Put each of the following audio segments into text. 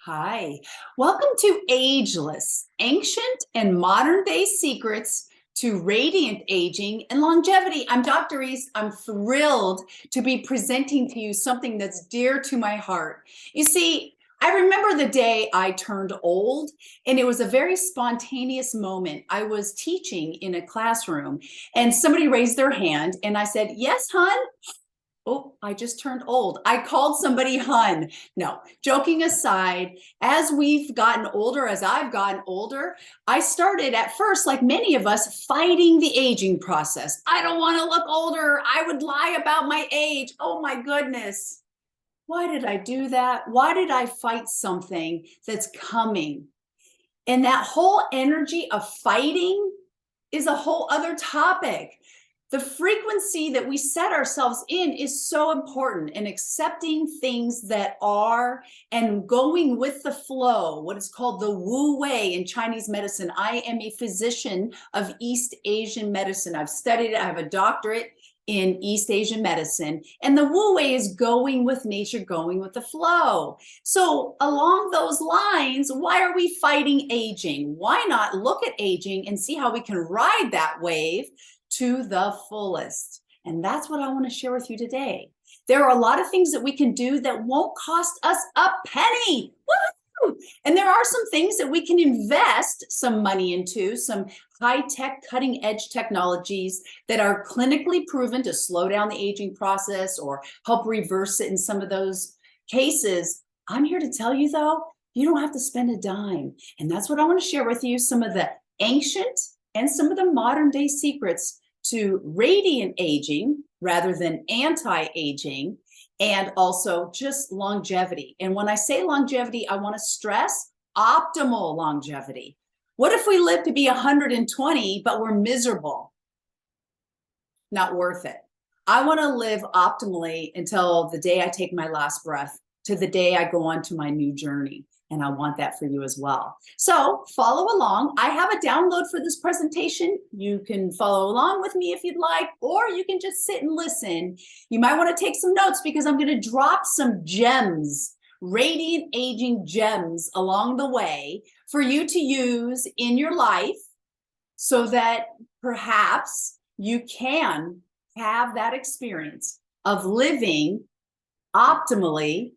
Hi, welcome to Ageless, Ancient and Modern Day Secrets to Radiant Aging and Longevity. I'm Dr. East. I'm thrilled to be presenting to you something that's dear to my heart. You see, I remember the day I turned old, and it was a very spontaneous moment. I was teaching in a classroom, and somebody raised their hand, and I said, "Yes, hon." Oh, I just turned old. I called somebody hun. No, joking aside, as we've gotten older, as I've gotten older, I started at first, like many of us, fighting the aging process. I don't want to look older. I would lie about my age. Oh my goodness. Why did I do that? Why did I fight something that's coming? And that whole energy of fighting is a whole other topic. The frequency that we set ourselves in is so important, and accepting things that are and going with the flow, what is called the Wu Wei in Chinese medicine. I am a physician of East Asian medicine. I've studied it. I have a doctorate in East Asian medicine, and the Wu Wei is going with nature, going with the flow. So along those lines, why are we fighting aging? Why not look at aging and see how we can ride that wave to the fullest? And that's what I want to share with you today. There are a lot of things that we can do that won't cost us a penny. Woo! And there are some things that we can invest some money into, some high-tech, cutting-edge technologies that are clinically proven to slow down the aging process or help reverse it in some of those cases. I'm here to tell you, though, you don't have to spend a dime. And that's what I want to share with you, some of the ancient and some of the modern day secrets to radiant aging rather than anti-aging, and also just longevity. And when I say longevity, I want to stress optimal longevity. What if we live to be 120, but we're miserable? Not worth it. I want to live optimally until the day I take my last breath, to the day I go on to my new journey. And I want that for you as well. So follow along. I have a download for this presentation. You can follow along with me if you'd like, or you can just sit and listen. You might want to take some notes because I'm going to drop some gems, radiant aging gems along the way for you to use in your life so that perhaps you can have that experience of living optimally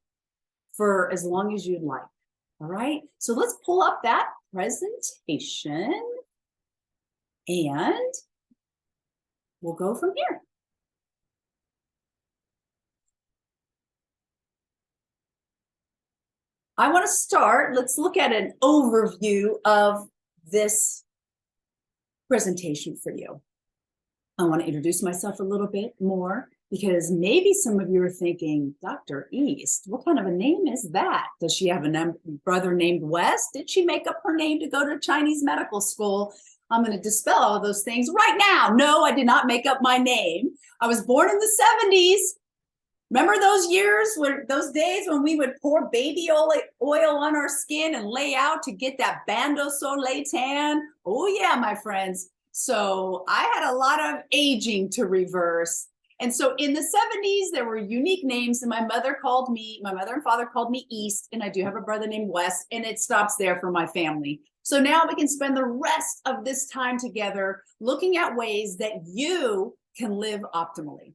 for as long as you'd like. All right, so let's pull up that presentation and we'll go from here. I want to start, let's look at an overview of this presentation for you. I want to introduce myself a little bit more, because maybe some of you are thinking, Dr. East, what kind of a name is that? Does she have a brother named West? Did she make up her name to go to Chinese medical school? I'm going to dispel all of those things right now. No, I did not make up my name. I was born in the 70s. Remember those years, those days when we would pour baby oil on our skin and lay out to get that Bando Soleil tan? Oh yeah, my friends. So I had a lot of aging to reverse. And so in the 70s, there were unique names, and my mother and father called me East, and I do have a brother named West, and it stops there for my family. So now we can spend the rest of this time together looking at ways that you can live optimally.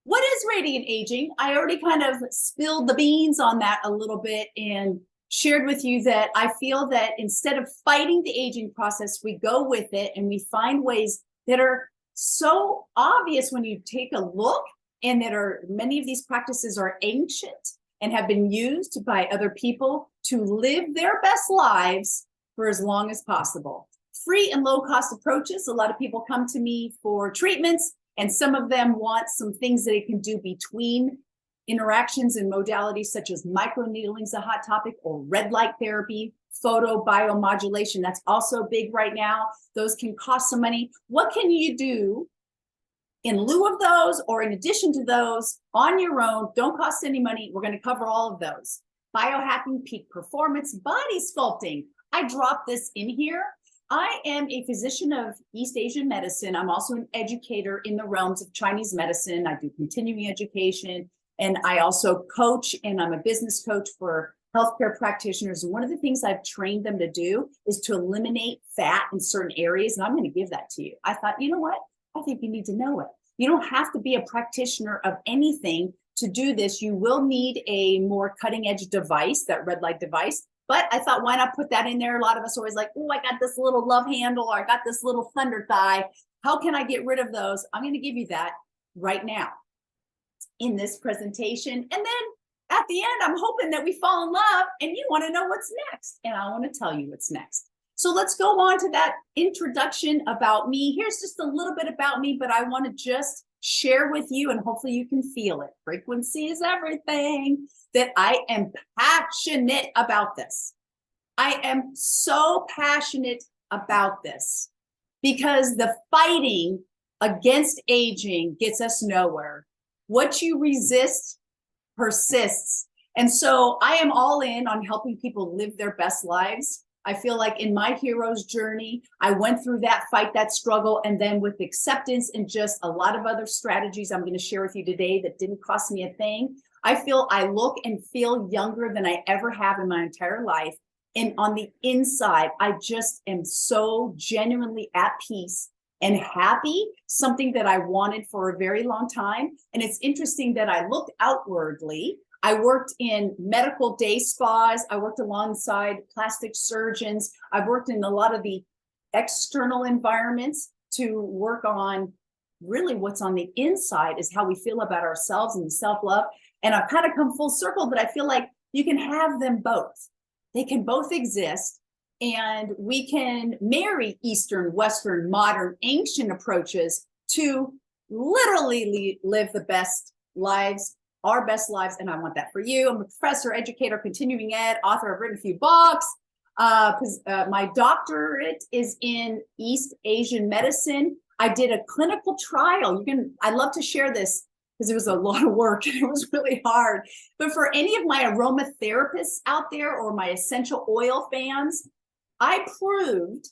What is radiant aging? I already kind of spilled the beans on that a little bit and shared with you that I feel that instead of fighting the aging process, we go with it and we find ways that are so obvious when you take a look, and that many of these practices are ancient and have been used by other people to live their best lives for as long as possible. Free and low cost approaches. A lot of people come to me for treatments, and some of them want some things that they can do between interactions and modalities, such as microneedling is a hot topic, or red light therapy, photobiomodulation. That's also big right now. Those can cost some money. What can you do in lieu of those, or in addition to those, on your own? Don't cost any money. We're going to cover all of those. Biohacking, peak performance, body sculpting. I dropped this in here. I am a physician of East Asian medicine. I'm also an educator in the realms of Chinese medicine. I do continuing education, and I also coach, and I'm a business coach for healthcare practitioners. And one of the things I've trained them to do is to eliminate fat in certain areas. And I'm going to give that to you. I thought, you know what? I think you need to know it. You don't have to be a practitioner of anything to do this. You will need a more cutting edge device, that red light device. But I thought, why not put that in there? A lot of us are always like, oh, I got this little love handle, or I got this little thunder thigh. How can I get rid of those? I'm going to give you that right now in this presentation. And then at the end, I'm hoping that we fall in love and you want to know what's next. And I want to tell you what's next. So let's go on to that introduction about me. Here's just a little bit about me, but I want to just share with you, and hopefully you can feel it. Frequency is everything. That I am passionate about this. I am so passionate about this because the fighting against aging gets us nowhere. What you resist persists. And so I am all in on helping people live their best lives. I feel like in my hero's journey, I went through that fight, that struggle, and then with acceptance and just a lot of other strategies I'm going to share with you today that didn't cost me a thing. I feel I look and feel younger than I ever have in my entire life. And on the inside, I just am so genuinely at peace and happy, something that I wanted for a very long time. And it's interesting that I looked outwardly. I worked in medical day spas. I worked alongside plastic surgeons. I've worked in a lot of the external environments to work on really what's on the inside is how we feel about ourselves and self-love. And I've kind of come full circle, but I feel like you can have them both. They can both exist, and we can marry Eastern, Western, modern, ancient approaches to literally live the best lives, our best lives. And I want that for you. I'm a professor, educator, continuing ed, author. I've written a few books. My doctorate is in East Asian medicine. I did a clinical trial. I'd love to share this because it was a lot of work and it was really hard. But for any of my aromatherapists out there or my essential oil fans, I proved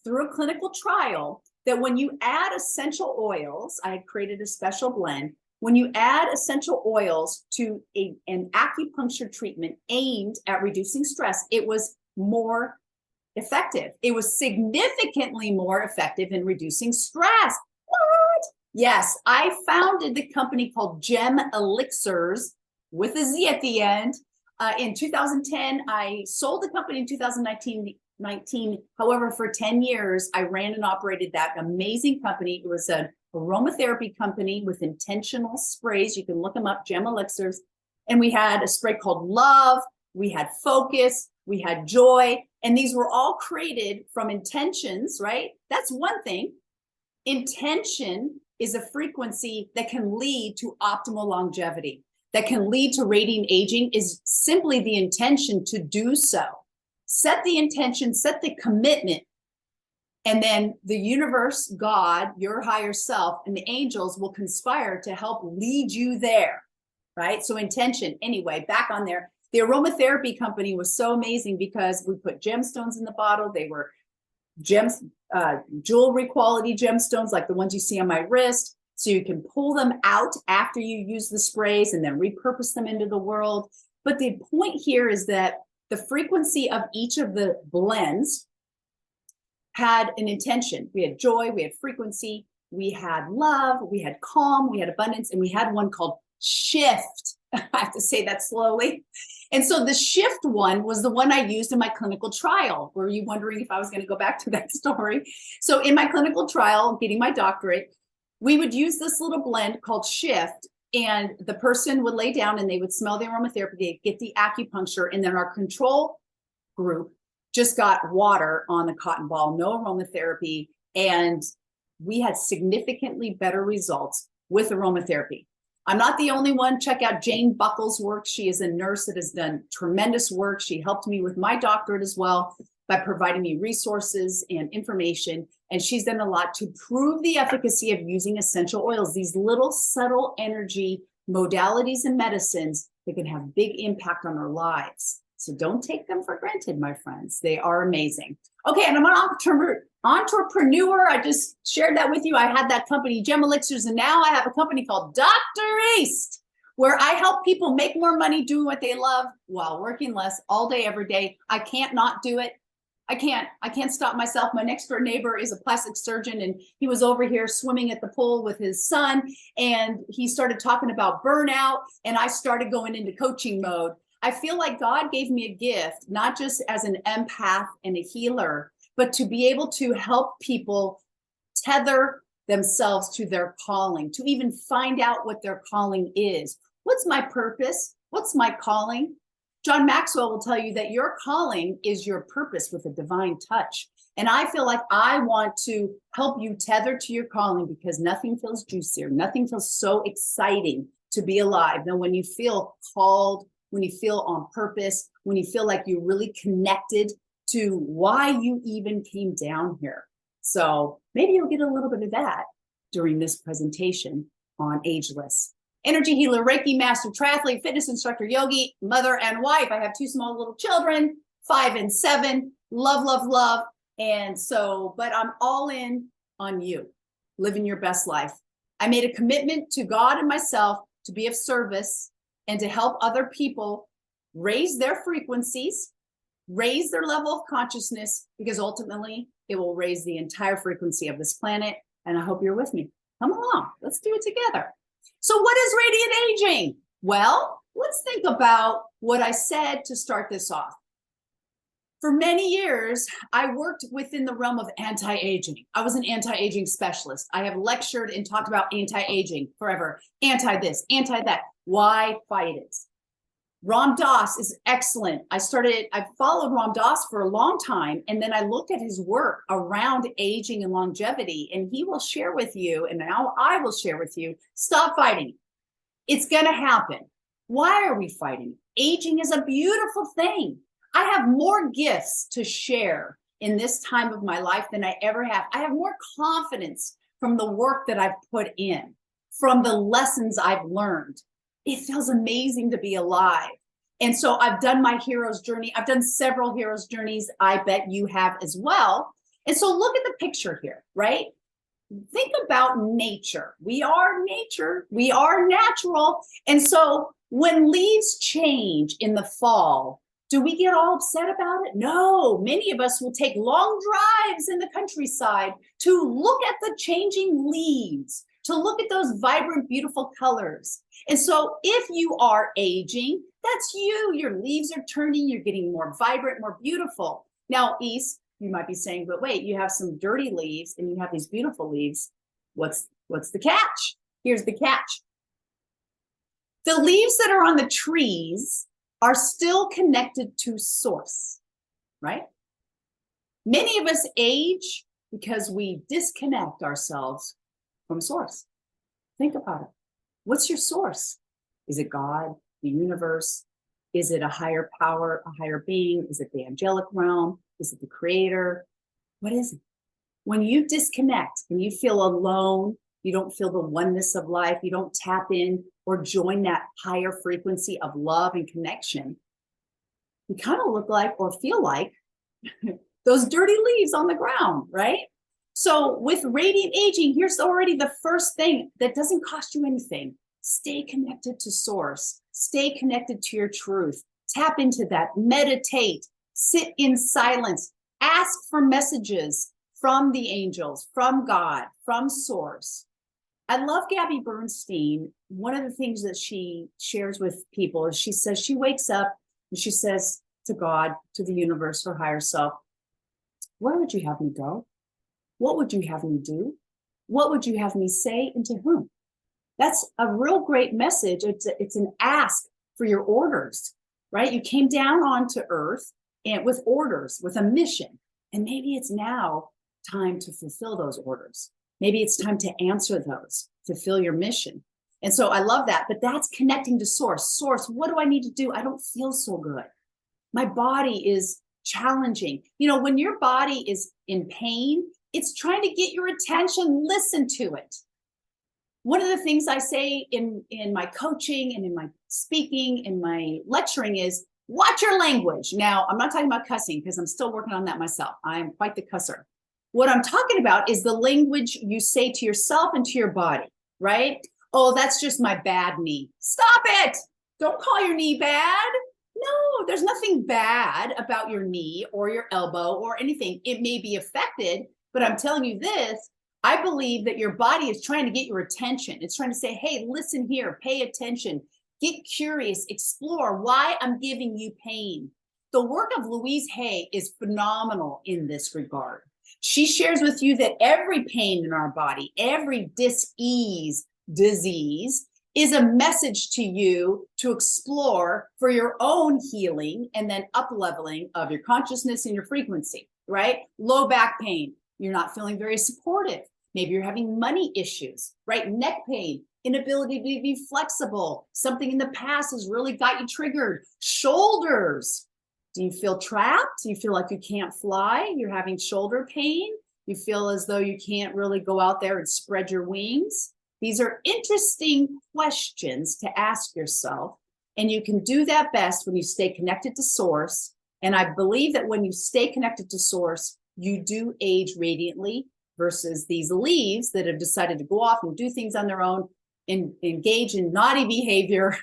through a clinical trial that when you add essential oils, I had created a special blend. When you add essential oils to an acupuncture treatment aimed at reducing stress, it was more effective. It was significantly more effective in reducing stress. What? Yes, I founded the company called Gem Elixirs with a Z at the end. In 2010, I sold the company in 2019. However, for 10 years, I ran and operated that amazing company. It was an aromatherapy company with intentional sprays. You can look them up, Gem Elixirs. And we had a spray called Love. We had Focus. We had Joy. And these were all created from intentions, right? That's one thing. Intention is a frequency that can lead to optimal longevity, that can lead to radiant aging, is simply the intention to do so. Set the intention, set the commitment, and then the universe, God, your higher self, and the angels will conspire to help lead you there, right? So intention. Anyway, back on there. The aromatherapy company was so amazing because we put gemstones in the bottle. They were gems, jewelry quality gemstones like the ones you see on my wrist. So you can pull them out after you use the sprays and then repurpose them into the world. But the point here is that the frequency of each of the blends had an intention. We had joy, we had frequency, we had love, we had calm, we had abundance, and we had one called shift. I have to say that slowly. And so the shift one was the one I used in my clinical trial. Were you wondering if I was going to go back to that story? So in my clinical trial, getting my doctorate, we would use this little blend called shift, and the person would lay down and they would smell the aromatherapy, they'd get the acupuncture, and then our control group just got water on the cotton ball, no aromatherapy, and we had significantly better results with aromatherapy. I'm not the only one. Check out Jane Buckles' work. She is a nurse that has done tremendous work. She helped me with my doctorate as well by providing me resources and information. And she's done a lot to prove the efficacy of using essential oils, these little subtle energy modalities and medicines that can have big impact on our lives. So don't take them for granted, my friends. They are amazing. Okay, and I'm an entrepreneur. I just shared that with you. I had that company, Gem Elixirs, and now I have a company called Dr. East, where I help people make more money doing what they love while working less all day, every day. I can't not do it. I can't stop myself. My next door neighbor is a plastic surgeon, and he was over here swimming at the pool with his son, and he started talking about burnout, and I started going into coaching mode. I feel like God gave me a gift, not just as an empath and a healer, but to be able to help people tether themselves to their calling, to even find out what their calling is. What's my purpose? What's my calling? John Maxwell will tell you that your calling is your purpose with a divine touch. And I feel like I want to help you tether to your calling, because nothing feels juicier. Nothing feels so exciting to be alive than when you feel called, when you feel on purpose, when you feel like you're really connected to why you even came down here. So maybe you'll get a little bit of that during this presentation on Ageless. Energy healer, Reiki master, triathlete, fitness instructor, yogi, mother, and wife. I have 2 small little children, 5 and 7. Love, love, love. And so, but I'm all in on you, living your best life. I made a commitment to God and myself to be of service and to help other people raise their frequencies, raise their level of consciousness, because ultimately it will raise the entire frequency of this planet. And I hope you're with me. Come along, let's do it together. So what is radiant aging? Well, let's think about what I said to start this off. For many years, I worked within the realm of anti-aging. I was an anti-aging specialist. I have lectured and talked about anti-aging forever. Anti this, anti that. Why fight it? Ram Dass is excellent. I followed Ram Dass for a long time, and then I looked at his work around aging and longevity, and he will share with you, and now I will share with you, stop fighting. It's going to happen. Why are we fighting? Aging is a beautiful thing. I have more gifts to share in this time of my life than I ever have. I have more confidence from the work that I've put in, from the lessons I've learned. It feels amazing to be alive. And so I've done my hero's journey. I've done several hero's journeys. I bet you have as well. And so look at the picture here, right? Think about nature. We are nature. We are natural. And so when leaves change in the fall, do we get all upset about it? No, many of us will take long drives in the countryside to look at the changing leaves, to look at those vibrant, beautiful colors. And so if you are aging, that's you. Your leaves are turning, you're getting more vibrant, more beautiful. Now, East, you might be saying, but wait, you have some dirty leaves and you have these beautiful leaves. What's the catch? Here's the catch. The leaves that are on the trees are still connected to source, right? Many of us age because we disconnect ourselves from source. Think about it. What's your source? Is it God, the universe? Is it a higher power, a higher being? Is it the angelic realm? Is it the creator? What is it? When you disconnect and you feel alone, you don't feel the oneness of life, you don't tap in or join that higher frequency of love and connection, you kind of look like or feel like those dirty leaves on the ground, right? So with radiant aging, here's already the first thing that doesn't cost you anything. Stay connected to source. Stay connected to your truth. Tap into that. Meditate. Sit in silence. Ask for messages from the angels, from God, from source. I love Gabby Bernstein. One of the things that she shares with people is she says she wakes up and she says to God, to the universe, her higher self, where would you have me go? What would you have me do? What would you have me say, and to whom? That's a real great message. It's an ask for your orders, right? You came down onto earth and with orders, with a mission. And maybe it's now time to fulfill those orders. Maybe it's time to answer those, fulfill your mission. And so I love that, but that's connecting to source. Source, what do I need to do? I don't feel so good. My body is challenging. You know, when your body is in pain, it's trying to get your attention. Listen to it. One of the things I say in my coaching and in my speaking, in my lecturing is watch your language. Now, I'm not talking about cussing because I'm still working on that myself. I am quite the cusser. What I'm talking about is the language you say to yourself and to your body, right? Oh, that's just my bad knee. Stop it. Don't call your knee bad. No, there's nothing bad about your knee or your elbow or anything. It may be affected, but I'm telling you this, I believe that your body is trying to get your attention. It's trying to say, hey, listen here, pay attention, get curious, explore why I'm giving you pain. The work of Louise Hay is phenomenal in this regard. She shares with you that every pain in our body, every dis-ease, disease, is a message to you to explore for your own healing and then up leveling of your consciousness and your frequency, right? Low back pain, you're not feeling very supportive. Maybe you're having money issues, right? Neck pain, inability to be flexible. Something in the past has really got you triggered. Shoulders. Do you feel trapped? Do you feel like you can't fly? You're having shoulder pain? You feel as though you can't really go out there and spread your wings? These are interesting questions to ask yourself, and you can do that best when you stay connected to source. And I believe that when you stay connected to source, you do age radiantly versus these leaves that have decided to go off and do things on their own and engage in naughty behavior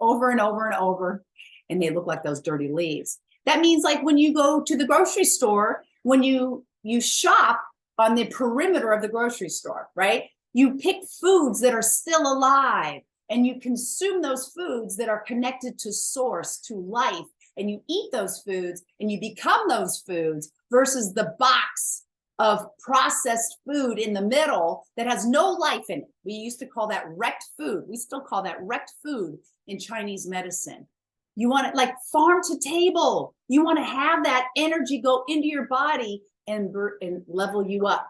over and over and over, and they look like those dirty leaves. That means like when you go to the grocery store, when you shop on the perimeter of the grocery store, right? You pick foods that are still alive, and you consume those foods that are connected to source, to life, and you eat those foods and you become those foods versus the box of processed food in the middle that has no life in it. We used to call that wrecked food. We still call that wrecked food in Chinese medicine. You want it like farm to table. You want to have that energy go into your body and level you up.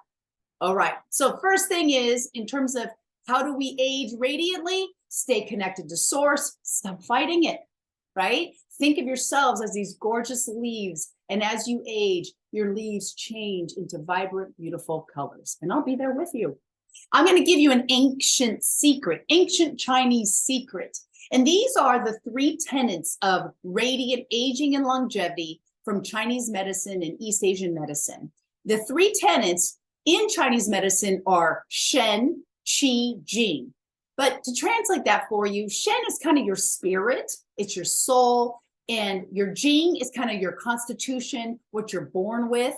All right. So first thing is, in terms of how do we age radiantly? Stay connected to source. Stop fighting it, right? Think of yourselves as these gorgeous leaves. And as you age, your leaves change into vibrant, beautiful colors. And I'll be there with you. I'm going to give you an ancient secret, ancient Chinese secret. And these are the 3 tenets of radiant aging and longevity from Chinese medicine and East Asian medicine. The 3 tenets in Chinese medicine are Shen, Qi, Jing. But to translate that for you, Shen is kind of your spirit, it's your soul, and your Jing is kind of your constitution, what you're born with,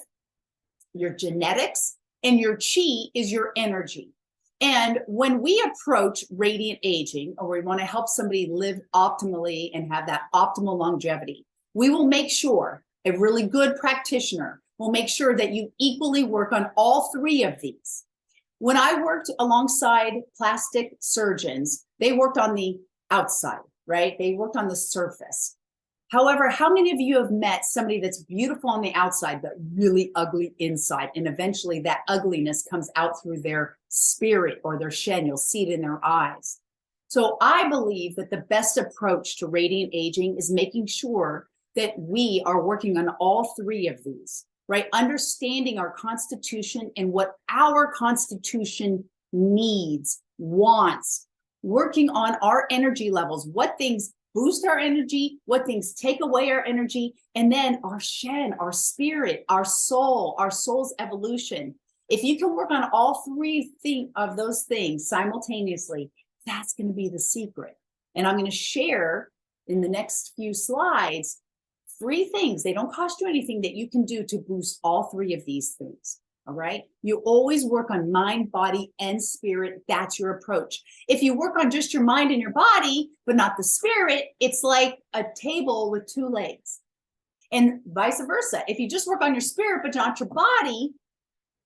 your genetics, and your Qi is your energy. And when we approach radiant aging, or we want to help somebody live optimally and have that optimal longevity, we will make sure, a really good practitioner will make sure that you equally work on all 3 of these. When I worked alongside plastic surgeons, they worked on the outside, right? They worked on the surface. However, how many of you have met somebody that's beautiful on the outside, but really ugly inside? And eventually that ugliness comes out through their spirit or their Shen. You'll see it in their eyes. So I believe that the best approach to radiant aging is making sure that we are working on all 3 of these, right? Understanding our constitution and what our constitution needs, wants, working on our energy levels, what things boost our energy, what things take away our energy, and then our Shen, our spirit, our soul's evolution. If you can work on all 3 of those things simultaneously, that's going to be the secret. And I'm going to share in the next few slides 3 things. They don't cost you anything that you can do to boost all 3 of these things. All right. You always work on mind, body, and spirit. That's your approach. If you work on just your mind and your body, but not the spirit, it's like a table with 2 legs. And vice versa. If you just work on your spirit, but not your body,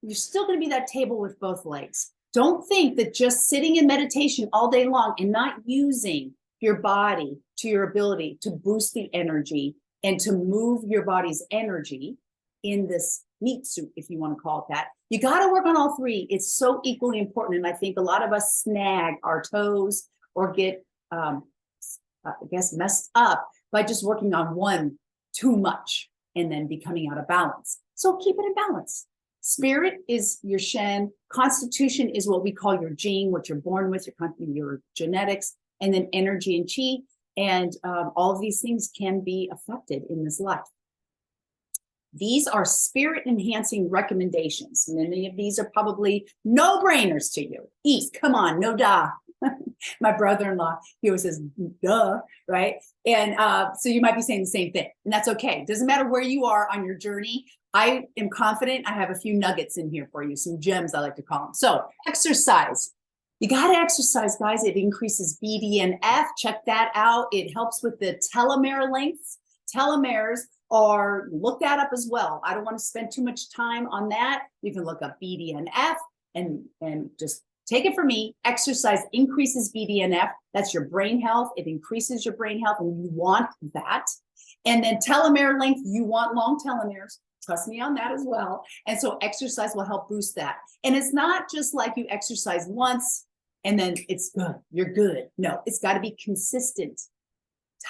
you're still going to be that table with both legs. Don't think that just sitting in meditation all day long and not using your body to your ability to boost the energy and to move your body's energy in this meat suit, if you want to call it that. You got to work on all 3. It's so equally important. And I think a lot of us snag our toes or get, I guess, messed up by just working on one too much and then becoming out of balance. So keep it in balance. Spirit is your Shen. Constitution is what we call your Jing, what you're born with, your genetics, and then energy and Qi. And all of these things can be affected in this life. These are spirit enhancing recommendations. Many of these are probably no-brainers to you. East, come on, no duh. My brother-in-law, he always says, duh, right? And so you might be saying the same thing, and that's okay. Doesn't matter where you are on your journey. I am confident I have a few nuggets in here for you, some gems I like to call them. So exercise. You got to exercise, guys. It increases BDNF. Check that out. It helps with the telomere lengths. Telomeres are, look that up as well. I don't want to spend too much time on that. You can look up BDNF and just take it from me. Exercise increases BDNF. That's your brain health. It increases your brain health, and you want that. And then telomere length, you want long telomeres. Trust me on that as well. And so exercise will help boost that. And it's not just like you exercise once and then it's good, you're good. No, it's got to be consistent.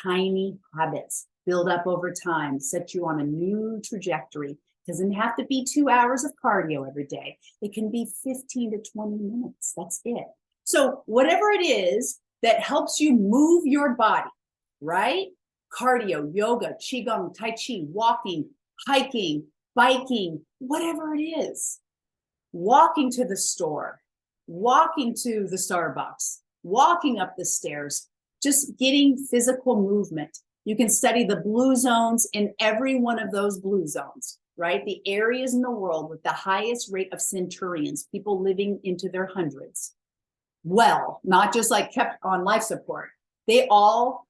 Tiny habits build up over time, set you on a new trajectory. Doesn't have to be 2 hours of cardio every day. It can be 15 to 20 minutes. That's it. So whatever it is that helps you move your body, right? Cardio, yoga, qigong, tai chi, walking, hiking, biking, whatever it is. Walking to the store, walking to the Starbucks, walking up the stairs, just getting physical movement. You can study the blue zones in every one of those blue zones, right? The areas in the world with the highest rate of centurions, people living into their hundreds. Well, not just like kept on life support. They all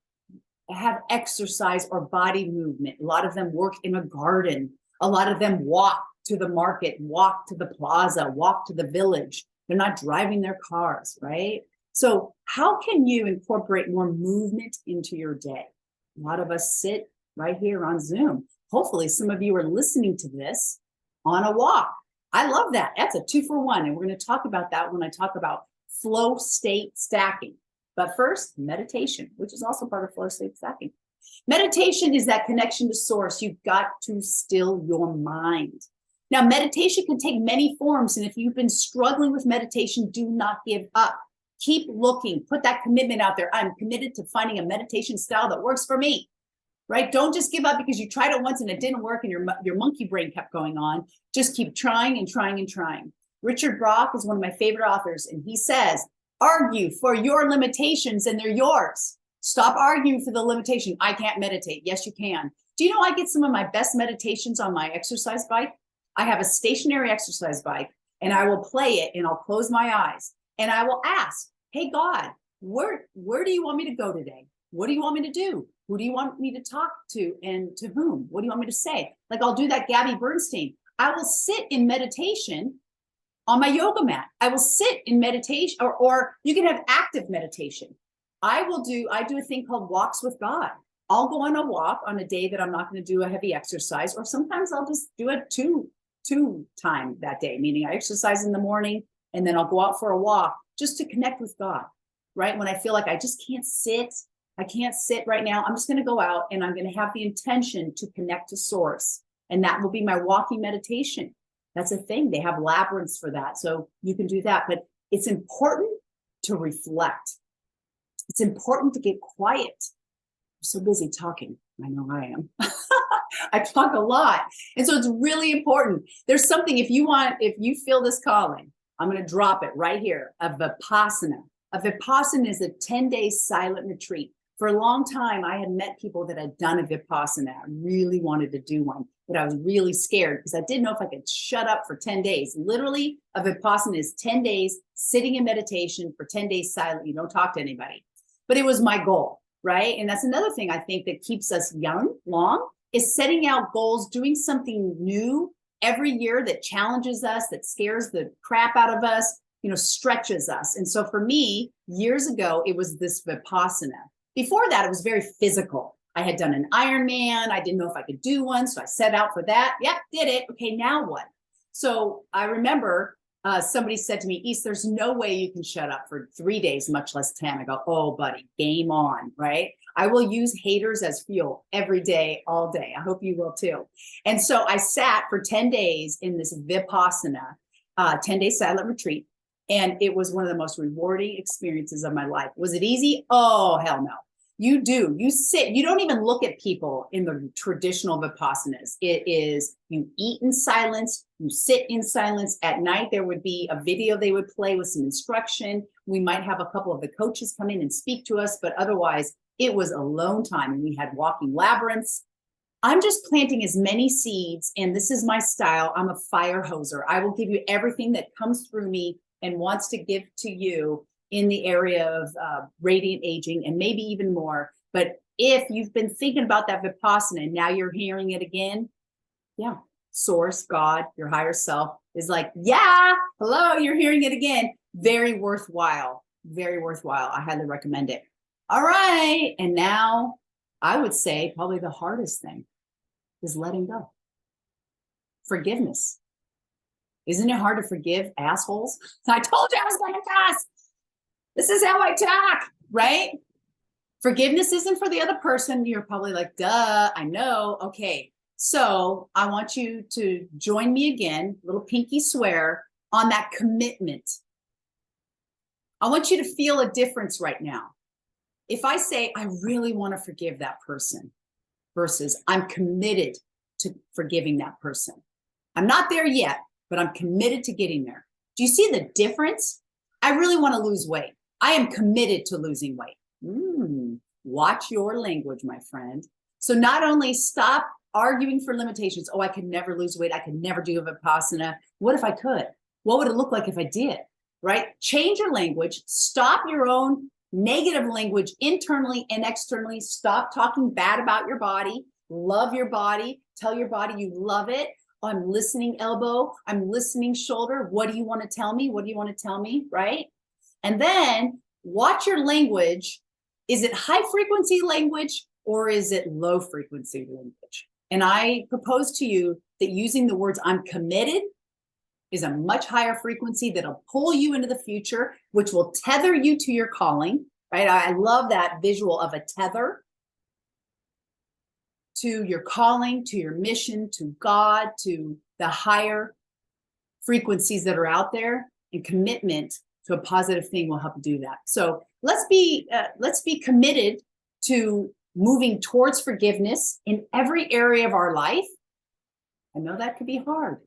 have exercise or body movement. A lot of them work in a garden. A lot of them walk to the market, walk to the plaza, walk to the village. They're not driving their cars, right? So how can you incorporate more movement into your day? A lot of us sit right here on Zoom. Hopefully some of you are listening to this on a walk. I love that. That's a 2-for-1. And we're going to talk about that when I talk about flow state stacking. But first, meditation, which is also part of flow state stacking. Meditation is that connection to source. You've got to still your mind. Now, meditation can take many forms. And if you've been struggling with meditation, do not give up. Keep looking. Put that commitment out there. I'm committed to finding a meditation style that works for me, right? Don't just give up because you tried it once and it didn't work and your monkey brain kept going on. Just keep trying and trying and trying. Richard Brock is one of my favorite authors, and he says, argue for your limitations and they're yours. Stop arguing for the limitation. I can't meditate. Yes, you can. Do you know I get some of my best meditations on my exercise bike? I have a stationary exercise bike, and I will play it, and I'll close my eyes, and I will ask, hey, God, where do you want me to go today? What do you want me to do? Who do you want me to talk to, and to whom? What do you want me to say? Like I'll do that Gabby Bernstein. I will sit in meditation on my yoga mat. I will sit in meditation, or you can have active meditation. I do a thing called walks with God. I'll go on a walk on a day that I'm not going to do a heavy exercise, or sometimes I'll just do a two time that day, meaning I exercise in the morning and then I'll go out for a walk just to connect with God, right? When I feel like I just can't sit, I can't sit right now, I'm just going to go out and I'm going to have the intention to connect to source. And that will be my walking meditation. That's a thing. They have labyrinths for that. So you can do that. But it's important to reflect. It's important to get quiet. I'm so busy talking. I know I am. I talk a lot. And so it's really important. There's something, if you feel this calling, I'm going to drop it right here, a Vipassana. A Vipassana is a 10-day silent retreat. For a long time, I had met people that had done a Vipassana. I really wanted to do one, but I was really scared because I didn't know if I could shut up for 10 days. Literally, a Vipassana is 10 days sitting in meditation for 10 days silent. You don't talk to anybody. But it was my goal, right? And that's another thing I think that keeps us young, long, is setting out goals, doing something new every year that challenges us, that scares the crap out of us, stretches us. And so for me, years ago, it was this Vipassana. Before that, it was very physical. I had done an Ironman. I didn't know if I could do one. So I set out for that. Yep, did it. Okay, now what? So I remember somebody said to me, East, there's no way you can shut up for 3 days, much less 10. I go, oh, buddy, game on, right? I will use haters as fuel every day, all day. I hope you will too. And so I sat for 10 days in this Vipassana, 10-day silent retreat. And it was one of the most rewarding experiences of my life. Was it easy? Oh, hell no. You do. You sit. You don't even look at people in the traditional Vipassanas. It is you eat in silence, you sit in silence. At night, there would be a video they would play with some instruction. We might have a couple of the coaches come in and speak to us, but otherwise, it was alone time. And we had walking labyrinths. I'm just planting as many seeds, and this is my style. I'm a fire hoser. I will give you everything that comes through me and wants to give to you in the area of radiant aging and maybe even more. But if you've been thinking about that Vipassana and now you're hearing it again, yeah, source, God, your higher self is like, yeah, hello, you're hearing it again. Very worthwhile. Very worthwhile. I highly recommend it. All right. And now I would say probably the hardest thing is letting go. Forgiveness. Isn't it hard to forgive assholes? I told you I was going to cuss. This is how I talk, right? Forgiveness isn't for the other person. You're probably like, duh, I know. Okay. So I want you to join me again, little pinky swear, on that commitment. I want you to feel a difference right now. If I say, I really want to forgive that person versus I'm committed to forgiving that person. I'm not there yet, but I'm committed to getting there. Do you see the difference? I really want to lose weight. I am committed to losing weight. Watch your language, my friend. So not only stop arguing for limitations. Oh, I could never lose weight. I could never do a Vipassana. What if I could? What would it look like if I did? Right? Change your language. Stop your own negative language internally and externally. Stop talking bad about your body. Love your body. Tell your body you love it. I'm listening elbow. I'm listening shoulder. What do you want to tell me? What do you want to tell me? Right? And then watch your language. Is it high frequency language or is it low frequency language? And I propose to you that using the words I'm committed is a much higher frequency that'll pull you into the future, which will tether you to your calling, right? I love that visual of a tether to your calling, to your mission, to God, to the higher frequencies that are out there, and commitment to a positive thing will help you do that. So let's be committed to moving towards forgiveness in every area of our life. I know that could be hard.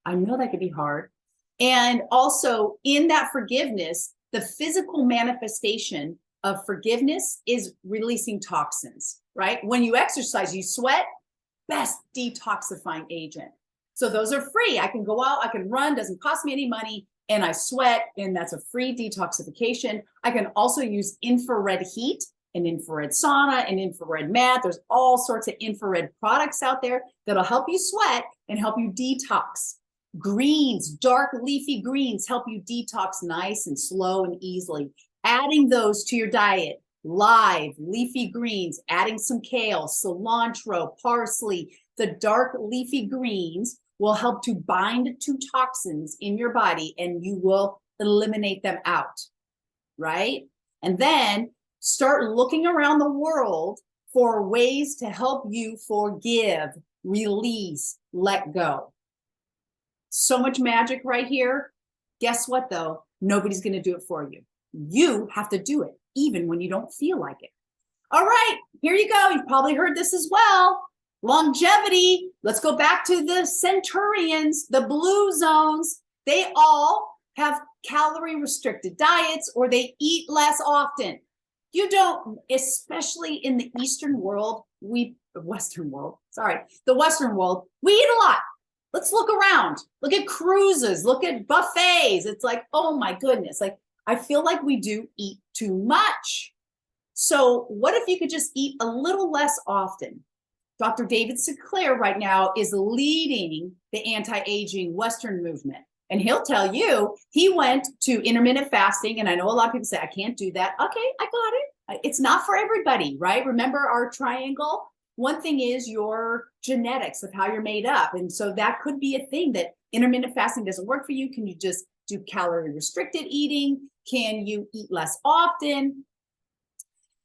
I know that could be hard. And also in that forgiveness, the physical manifestation of forgiveness is releasing toxins, right? When you exercise, you sweat, best detoxifying agent. So those are free. I can go out, I can run, doesn't cost me any money, and I sweat, and that's a free detoxification. I can also use infrared heat, an infrared sauna, an infrared mat. There's all sorts of infrared products out there that'll help you sweat and help you detox. Greens, dark leafy greens help you detox nice and slow and easily. Adding those to your diet, live leafy greens, adding some kale, cilantro, parsley, the dark leafy greens will help to bind to toxins in your body and you will eliminate them out, right? And then start looking around the world for ways to help you forgive, release, let go. So much magic right here. Guess what though? Nobody's going to do it for you. You have to do it, even when you don't feel like it. All right, here you go. You've probably heard this as well. Longevity. Let's go back to the centurions, the blue zones. They all have calorie restricted diets or they eat less often. You don't, especially in the Eastern world, the Western world, we eat a lot. Let's look around. Look at cruises. Look at buffets. It's like, oh my goodness. Like, I feel like we do eat too much. So what if you could just eat a little less often? Dr. David Sinclair right now is leading the anti-aging Western movement. And he'll tell you, he went to intermittent fasting. And I know a lot of people say, I can't do that. Okay, I got it. It's not for everybody, right? Remember our triangle? One thing is your genetics of how you're made up. And so that could be a thing that intermittent fasting doesn't work for you. Can you just do calorie restricted eating? Can you eat less often?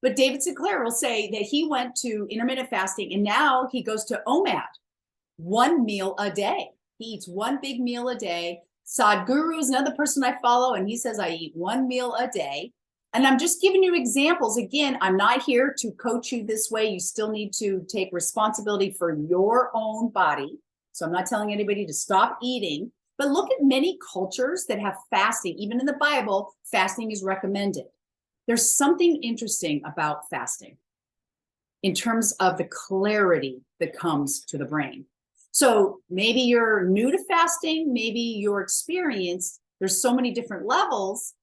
But David Sinclair will say that he went to intermittent fasting and now he goes to OMAD, 1 meal a day. He eats one big meal a day. Sadhguru is another person I follow, and he says I eat 1 meal a day. And I'm just giving you examples. Again, I'm not here to coach you this way. You still need to take responsibility for your own body. So I'm not telling anybody to stop eating, but look at many cultures that have fasting. Even in the Bible, fasting is recommended. There's something interesting about fasting in terms of the clarity that comes to the brain. So maybe you're new to fasting, maybe your experience, there's so many different levels.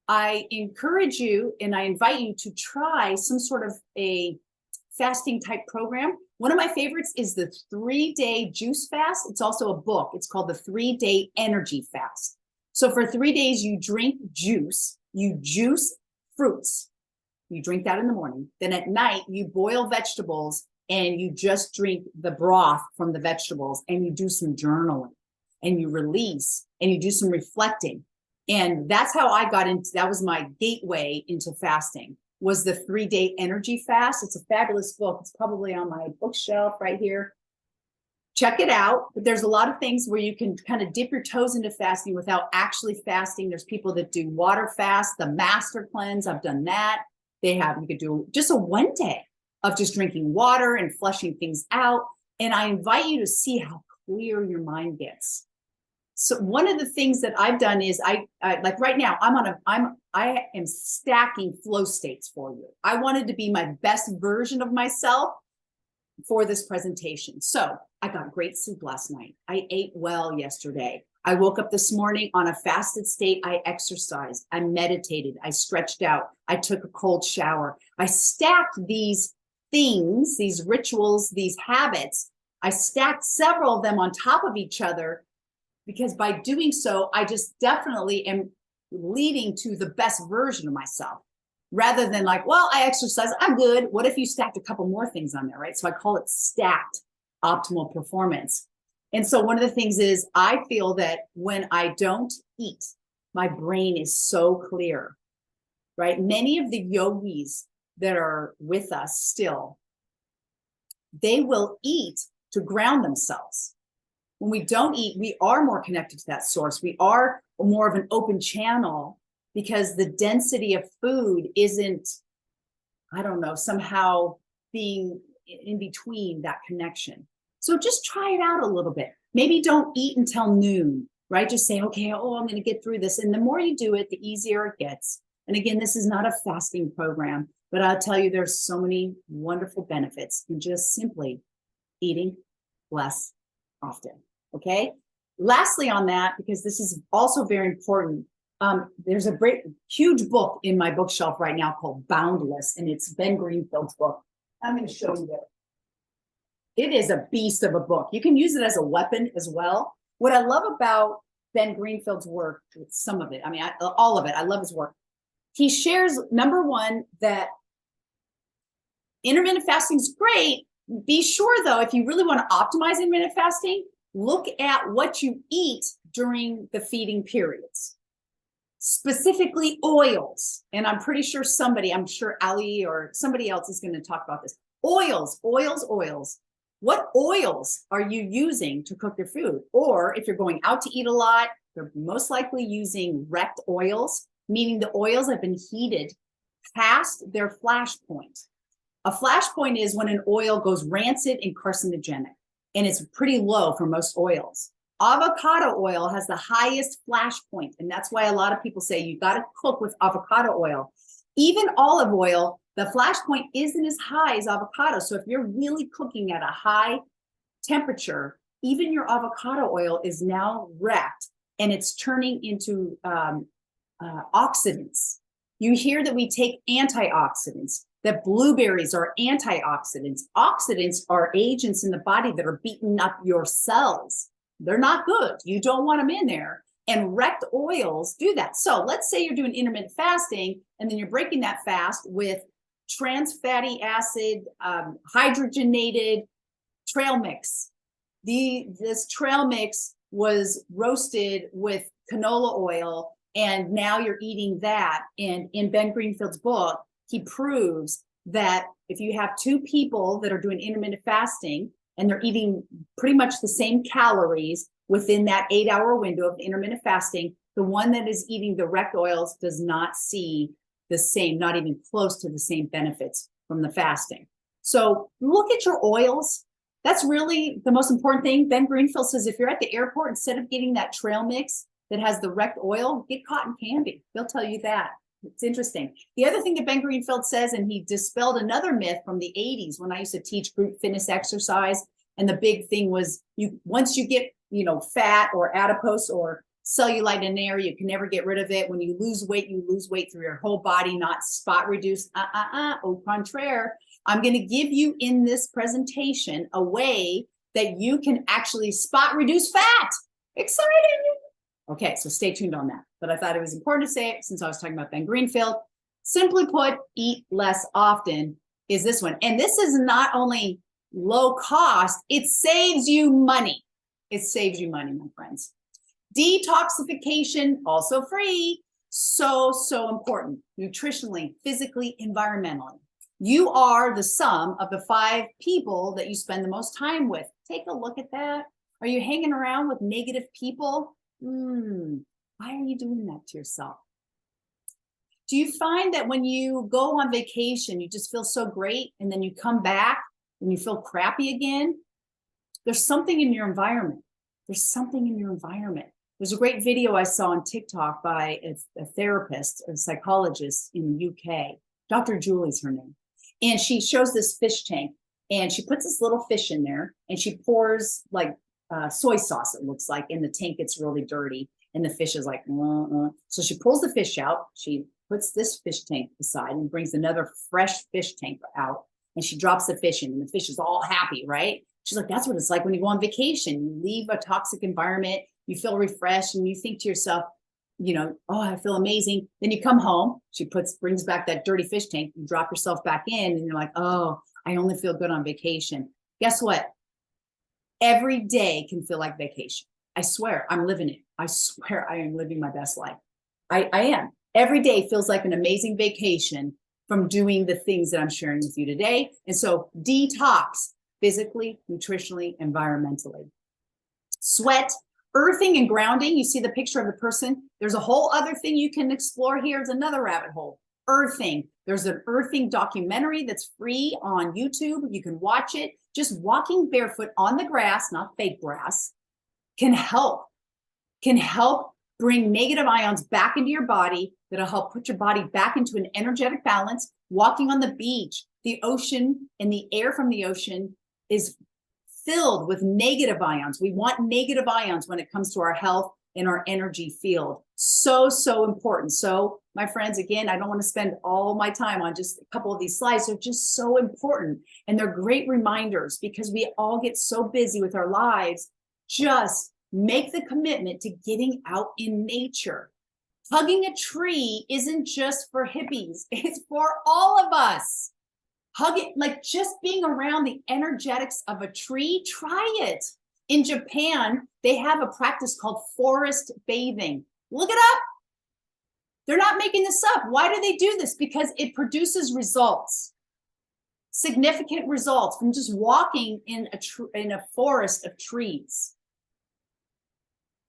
I encourage you and I invite you to try some sort of a fasting type program. One of my favorites is the 3-day juice fast. It's also a book. It's called the 3-day energy fast. So for 3 days, you drink juice, you juice fruits. You drink that in the morning. Then at night, you boil vegetables and you just drink the broth from the vegetables, and you do some journaling and you release and you do some reflecting. And that's how I got into, that was my gateway into fasting, was the 3-day energy fast. It's a fabulous book. It's probably on my bookshelf right here. Check it out. But there's a lot of things where you can kind of dip your toes into fasting without actually fasting. There's people that do water fast, the master cleanse. I've done that. You could do just a 1 day of just drinking water and flushing things out. And I invite you to see how clear your mind gets. So one of the things that I've done is I like right now, I am stacking flow states for you. I wanted to be my best version of myself for this presentation. So I got great sleep last night. I ate well yesterday. I woke up this morning on a fasted state. I exercised, I meditated, I stretched out, I took a cold shower. I stacked these things, these rituals, these habits. I stacked several of them on top of each other, because by doing so, I just definitely am leading to the best version of myself, rather than like, well, I exercise, I'm good. What if you stacked a couple more things on there, right? So I call it stacked optimal performance. And so one of the things is I feel that when I don't eat, my brain is so clear, right? Many of the yogis that are with us still, they will eat to ground themselves. When we don't eat, we are more connected to that source. We are more of an open channel, because the density of food isn't, I don't know, somehow being in between that connection. So just try it out a little bit. Maybe don't eat until noon, right? Just say, okay, I'm going to get through this. And the more you do it, the easier it gets. And again, this is not a fasting program, but I'll tell you, there's so many wonderful benefits in just simply eating less often. Okay. Lastly on that, because this is also very important, there's a great, huge book in my bookshelf right now called Boundless, and it's Ben Greenfield's book. I'm going to show you that. It is a beast of a book. You can use it as a weapon as well. What I love about Ben Greenfield's work, some of it, I mean, all of it, I love his work. He shares, number one, that intermittent fasting is great. Be sure, though, if you really want to optimize intermittent fasting, look at what you eat during the feeding periods, specifically oils. And I'm pretty sure I'm sure Ali or somebody else is going to talk about this. Oils. What oils are you using to cook your food? Or if you're going out to eat a lot, you're most likely using wrecked oils, meaning the oils have been heated past their flash point. A flash point is when an oil goes rancid and carcinogenic, and it's pretty low for most oils. Avocado oil has the highest flash point, and that's why a lot of people say you got to cook with avocado oil. Even olive oil, the flash point isn't as high as avocado. So if you're really cooking at a high temperature, even your avocado oil is now wrecked, and it's turning into oxidants. You hear that we take antioxidants, that blueberries are antioxidants. Oxidants are agents in the body that are beating up your cells. They're not good. You don't want them in there. And wrecked oils do that. So let's say you're doing intermittent fasting, and then you're breaking that fast with trans fatty acid, hydrogenated trail mix. This trail mix was roasted with canola oil, and now you're eating that. And in Ben Greenfield's book, he proves that if you have two people that are doing intermittent fasting and they're eating pretty much the same calories within that 8-hour window of intermittent fasting, the one that is eating the wrecked oils does not see the same, not even close to the same benefits from the fasting. So look at your oils. That's really the most important thing. Ben Greenfield says if you're at the airport, instead of getting that trail mix that has the wrecked oil, get cotton candy. They'll tell you that. It's interesting. The other thing that Ben Greenfield says, and he dispelled another myth from the 80s when I used to teach group fitness exercise, and the big thing was once you get fat or adipose or cellulite in there, you can never get rid of it. When you lose weight through your whole body, not spot reduce. Au contraire. I'm going to give you in this presentation a way that you can actually spot reduce fat. Exciting. Okay, so stay tuned on that. But I thought it was important to say it since I was talking about Ben Greenfield. Simply put, eat less often is this one. And this is not only low cost, it saves you money. It saves you money, my friends. Detoxification, also free. So important. Nutritionally, physically, environmentally. You are the sum of the 5 people that you spend the most time with. Take a look at that. Are you hanging around with negative people? Why are you doing that to yourself? Do you find that when you go on vacation, you just feel so great, and then you come back and you feel crappy again? There's something in your environment. There's something in your environment. There's a great video I saw on TikTok by a therapist, a psychologist in the UK. Dr. Julie's her name. And she shows this fish tank, and she puts this little fish in there, and she pours like soy sauce, it looks like, and the tank gets really dirty, and the fish is like, So she pulls the fish out. She puts this fish tank aside and brings another fresh fish tank out, and she drops the fish in, and the fish is all happy, right? She's like, that's what it's like when you go on vacation. You leave a toxic environment, you feel refreshed, and you think to yourself, oh, I feel amazing. Then you come home, she brings back that dirty fish tank, you drop yourself back in, and you're like, oh, I only feel good on vacation. Guess what? Every day can feel like vacation. I swear, I'm living it. I swear I am living my best life. I am. Every day feels like an amazing vacation from doing the things that I'm sharing with you today. And so detox, physically, nutritionally, environmentally. Sweat, earthing and grounding. You see the picture of the person. There's a whole other thing you can explore here. It's another rabbit hole. Earthing. There's an earthing documentary that's free on YouTube. You can watch it. Just walking barefoot on the grass, not fake grass, can help bring negative ions back into your body. That'll help put your body back into an energetic balance. Walking on the beach, the ocean, and the air from the ocean is filled with negative ions. We want negative ions when it comes to our health and our energy field. So important. So, my friends, again, I don't want to spend all my time on just a couple of these slides. They're just so important. And they're great reminders because we all get so busy with our lives. Just make the commitment to getting out in nature. Hugging a tree isn't just for hippies. It's for all of us. Hug it, like just being around the energetics of a tree. Try it. In Japan, they have a practice called forest bathing. Look it up. They're not making this up. Why do they do this? Because it produces results, significant results from just walking in a forest of trees.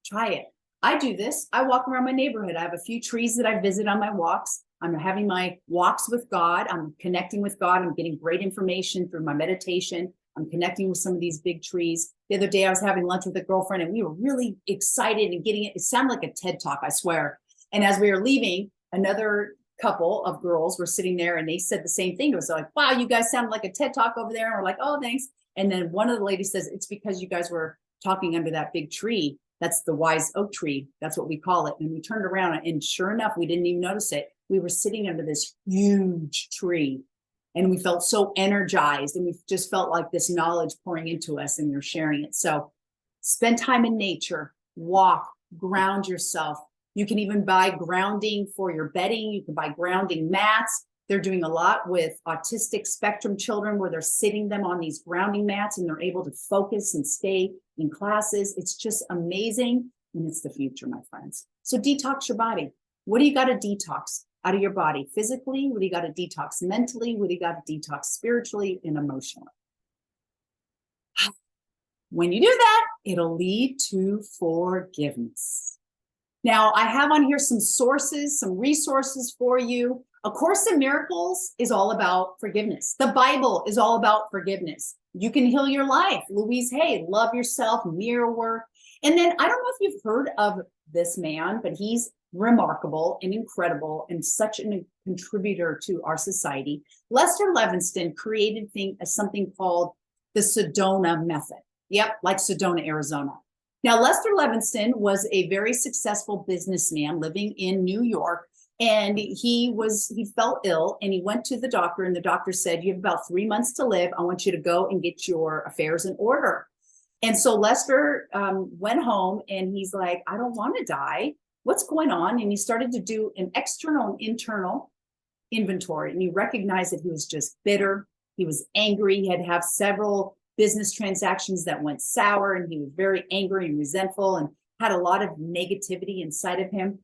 Try it. I do this. I walk around my neighborhood. I have a few trees that I visit on my walks. I'm having my walks with God. I'm connecting with God. I'm getting great information through my meditation. I'm connecting with some of these big trees. The other day I was having lunch with a girlfriend, and we were really excited and getting it. It sounded like a TED Talk, I swear. And as we were leaving, another couple of girls were sitting there, and they said the same thing. It was like, wow, you guys sound like a TED Talk over there. And we're like, oh, thanks. And then one of the ladies says, it's because you guys were talking under that big tree. That's the wise oak tree. That's what we call it. And we turned around, and sure enough, we didn't even notice it. We were sitting under this huge tree, and we felt so energized, and we just felt like this knowledge pouring into us, and we were sharing it. So spend time in nature, walk, ground yourself. You can even buy grounding for your bedding. You can buy grounding mats. They're doing a lot with autistic spectrum children where they're sitting them on these grounding mats, and they're able to focus and stay in classes. It's just amazing. And it's the future, my friends. So detox your body. What do you got to detox out of your body? Physically? What do you got to detox mentally? What do you got to detox spiritually and emotionally? When you do that, it'll lead to forgiveness. Now, I have on here some sources, some resources for you. A Course in Miracles is all about forgiveness. The Bible is all about forgiveness. You can heal your life. Louise Hay, Love Yourself, Mirror Work. And then I don't know if you've heard of this man, but he's remarkable and incredible and such a contributor to our society. Lester Levinson created something called the Sedona method. Yep, like Sedona, Arizona. Now, Lester Levinson was a very successful businessman living in New York, and he felt ill, and he went to the doctor, and the doctor said, you have about 3 months to live. I want you to go and get your affairs in order. And so Lester went home, and he's like, I don't want to die. What's going on? And he started to do an external and internal inventory, and he recognized that he was just bitter. He was angry. He had to have several business transactions that went sour, and he was very angry and resentful and had a lot of negativity inside of him.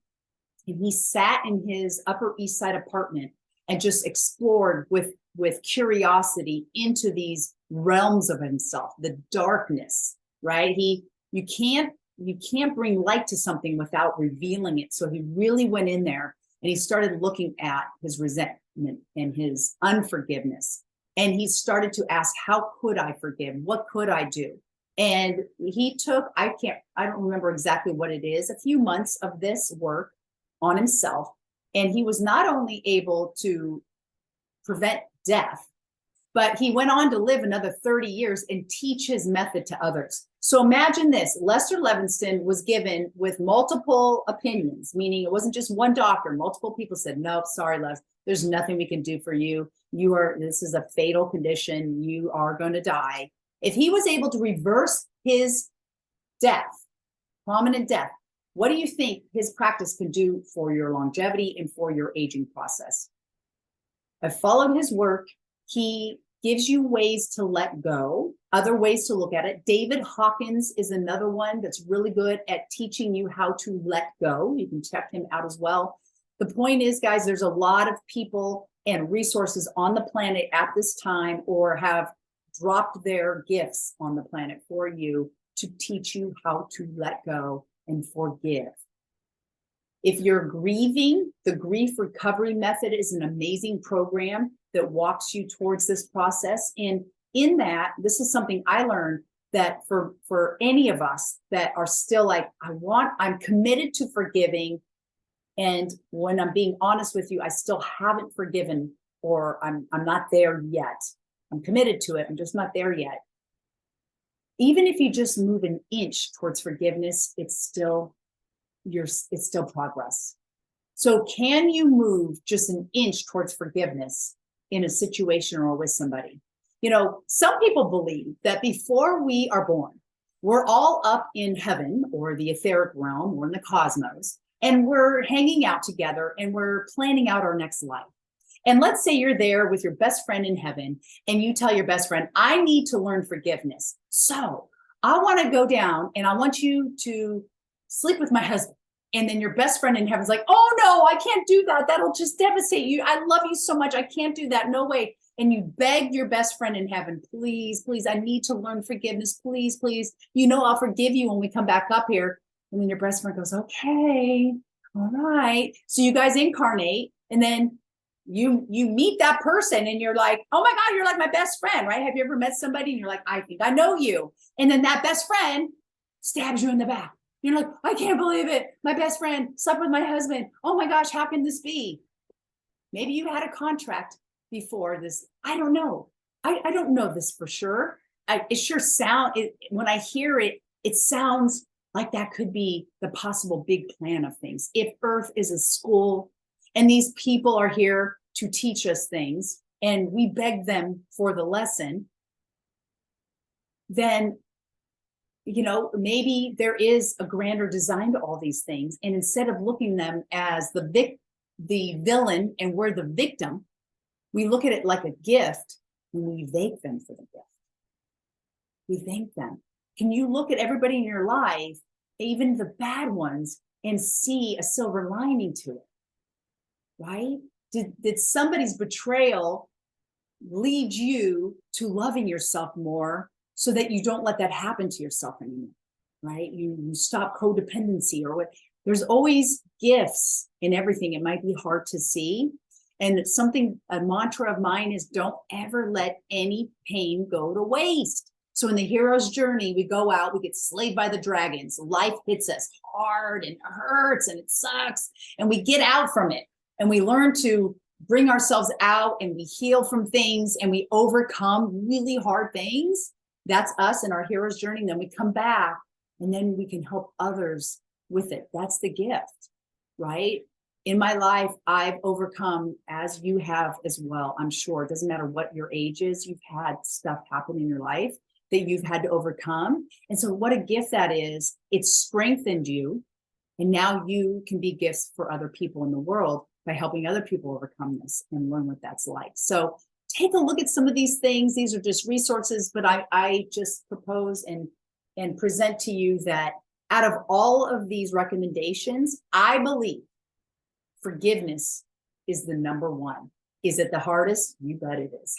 And he sat in his Upper East Side apartment and just explored with curiosity into these realms of himself, the darkness, right? You can't bring light to something without revealing it. So he really went in there and he started looking at his resentment and his unforgiveness. And he started to ask, how could I forgive? What could I do? And he took, I don't remember exactly what it is, a few months of this work on himself. And he was not only able to prevent death, but he went on to live another 30 years and teach his method to others. So imagine this, Lester Levinson was given with multiple opinions, meaning it wasn't just one doctor. Multiple people said, no, sorry, Les, there's nothing we can do for you. This is a fatal condition. You are going to die. If he was able to reverse his death, prominent death, what do you think his practice can do for your longevity and for your aging process? I followed his work. He gives you ways to let go, other ways to look at it. David Hawkins is another one that's really good at teaching you how to let go. You can check him out as well. The point is, guys, there's a lot of people and resources on the planet at this time, or have dropped their gifts on the planet for you to teach you how to let go and forgive. If you're grieving, the Grief Recovery Method is an amazing program that walks you towards this process. And in that, this is something I learned, that for any of us that are still like, I'm committed to forgiving. And when I'm being honest with you, I still haven't forgiven, or I'm not there yet. I'm committed to it. I'm just not there yet. Even if you just move an inch towards forgiveness, it's still progress. So can you move just an inch towards forgiveness in a situation or with somebody? You know, some people believe that before we are born, we're all up in heaven or the etheric realm or in the cosmos, and we're hanging out together and we're planning out our next life. And let's say you're there with your best friend in heaven, and you tell your best friend, I need to learn forgiveness. So I want to go down and I want you to sleep with my husband. And then your best friend in heaven's like, oh no, I can't do that. That'll just devastate you. I love you so much. I can't do that. No way. And you beg your best friend in heaven, please, please, I need to learn forgiveness. Please, please. You know, I'll forgive you when we come back up here. And then your best friend goes, okay, all right. So you guys incarnate, and then you meet that person and you're like, oh my God, you're like my best friend, right? Have you ever met somebody and you're like, I think I know you. And then that best friend stabs you in the back. You're like, I can't believe it. My best friend slept with my husband. Oh my gosh, how can this be? Maybe you had a contract before this. I don't know. I don't know this for sure. It sure when I hear it, it sounds like that could be the possible big plan of things. If Earth is a school and these people are here to teach us things, and we beg them for the lesson, then, you know, maybe there is a grander design to all these things. And instead of looking them as the villain and we're the victim, we look at it like a gift, and we thank them for the gift. We thank them. Can you look at everybody in your life, even the bad ones, and see a silver lining to it? Right? Did somebody's betrayal lead you to loving yourself more, so that you don't let that happen to yourself anymore? Right? You stop codependency or what. There's always gifts in everything. It might be hard to see. And it's something, a mantra of mine is don't ever let any pain go to waste. So in the hero's journey, we go out, we get slayed by the dragons. Life hits us hard and hurts and it sucks. And we get out from it and we learn to bring ourselves out and we heal from things and we overcome really hard things. That's us in our hero's journey. And then we come back and then we can help others with it. That's the gift, right? In my life, I've overcome, as you have as well, I'm sure. It doesn't matter what your age is, you've had stuff happen in your life that you've had to overcome. And so what a gift that is. It's strengthened you. And now you can be gifts for other people in the world by helping other people overcome this and learn what that's like. So take a look at some of these things. These are just resources, but I just propose and present to you that out of all of these recommendations, I believe forgiveness is the number one. Is it the hardest? You bet it is.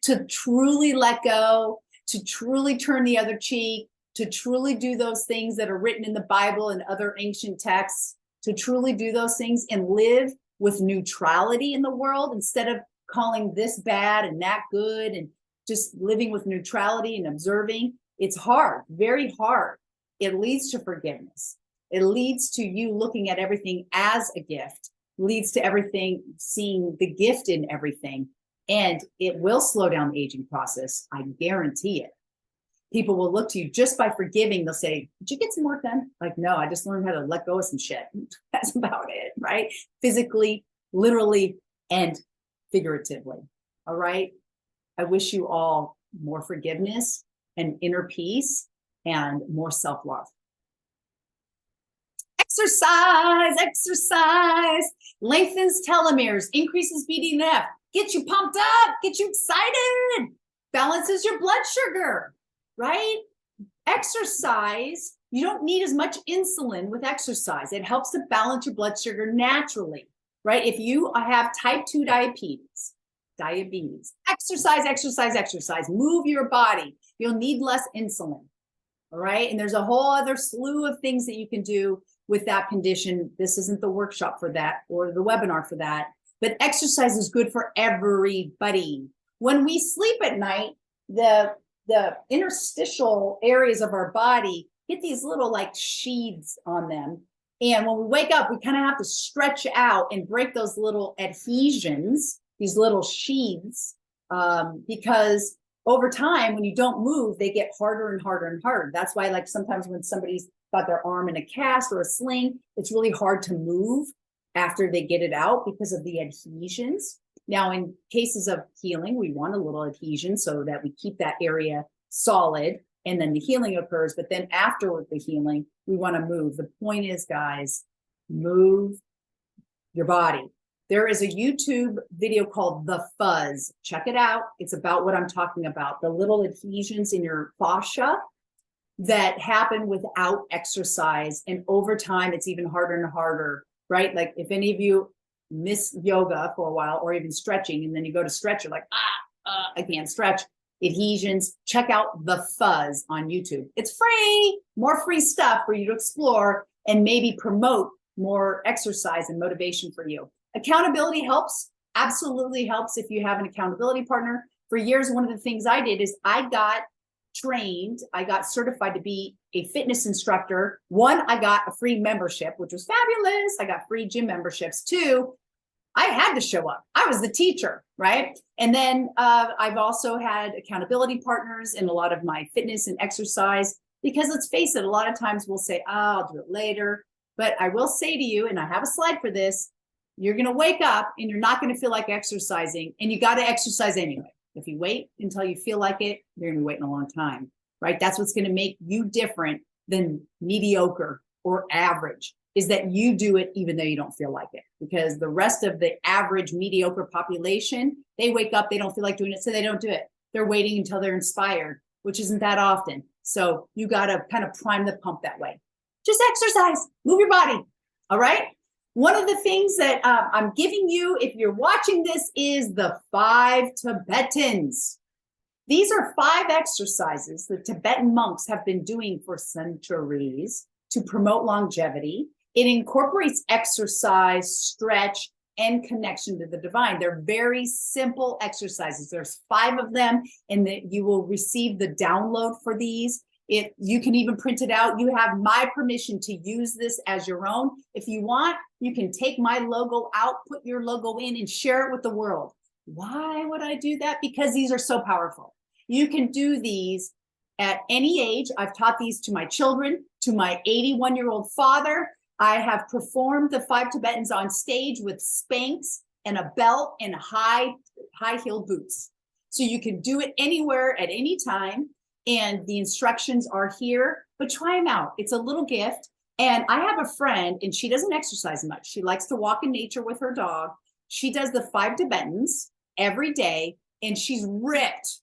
To truly let go, to truly turn the other cheek, to truly do those things that are written in the Bible and other ancient texts, to truly do those things and live with neutrality in the world instead of calling this bad and that good and just living with neutrality and observing. It's hard, very hard. It leads to forgiveness. It leads to you looking at everything as a gift, leads to everything, seeing the gift in everything. And it will slow down the aging process. I guarantee it. People will look to you just by forgiving. They'll say, did you get some work done? Like, no, I just learned how to let go of some shit. That's about it, right? Physically, literally, and figuratively. All right. I wish you all more forgiveness and inner peace and more self-love. Exercise lengthens telomeres, increases BDNF, gets you pumped up, gets you excited, balances your blood sugar, right? Exercise, you don't need as much insulin with exercise. It helps to balance your blood sugar naturally, right? If you have type 2 diabetes, exercise, move your body. You'll need less insulin, all right? And there's a whole other slew of things that you can do with that condition. This isn't the workshop for that or the webinar for that, but exercise is good for everybody. When we sleep at night, the interstitial areas of our body get these little like sheaths on them. And when we wake up, we kind of have to stretch out and break those little adhesions, these little sheaths, because over time, when you don't move, they get harder and harder and harder. That's why, like, sometimes when somebody's got their arm in a cast or a sling, it's really hard to move after they get it out because of the adhesions. Now, in cases of healing, we want a little adhesion so that we keep that area solid and then the healing occurs. But then after the healing, we want to move. The point is, guys, move your body. There is a YouTube video called The Fuzz. Check it out. It's about what I'm talking about. The little adhesions in your fascia that happen without exercise. And over time, it's even harder and harder, right? Like if any of you miss yoga for a while or even stretching, and then you go to stretch, you're like, I can't stretch. Adhesions, check out The Fuzz on YouTube. It's free, more free stuff for you to explore and maybe promote more exercise and motivation for you. Accountability helps, absolutely helps if you have an accountability partner. For years, one of the things I did is I got trained, I got certified to be a fitness instructor. One, I got a free membership, which was fabulous. I got free gym memberships. Two, I had to show up. I was the teacher, right? And then I've also had accountability partners in a lot of my fitness and exercise, because let's face it, a lot of times we'll say, oh, I'll do it later. But I will say to you, and I have a slide for this, you're going to wake up and you're not going to feel like exercising, and you got to exercise anyway. If you wait until you feel like it, you're going to be waiting a long time, right? That's what's going to make you different than mediocre or average, is that you do it even though you don't feel like it. Because the rest of the average mediocre population, they wake up, they don't feel like doing it, so they don't do it. They're waiting until they're inspired, which isn't that often. So you got to kind of prime the pump that way. Just exercise, move your body, all right? One of the things that I'm giving you, if you're watching this, is the 5 Tibetans. These are 5 exercises the Tibetan monks have been doing for centuries to promote longevity. It incorporates exercise, stretch, and connection to the divine. They're very simple exercises. There's 5 of them, and that you will receive the download for these. You can even print it out. You have my permission to use this as your own. If you want, you can take my logo out, put your logo in, and share it with the world. Why would I do that? Because these are so powerful. You can do these at any age. I've taught these to my children, to my 81-year-old father. I have performed the 5 Tibetans on stage with Spanx and a belt and high-heeled boots. So you can do it anywhere at any time. And the instructions are here, but try them out. It's a little gift. And I have a friend, and she doesn't exercise much. She likes to walk in nature with her dog. She does the 5 Tibetans every day, and she's ripped.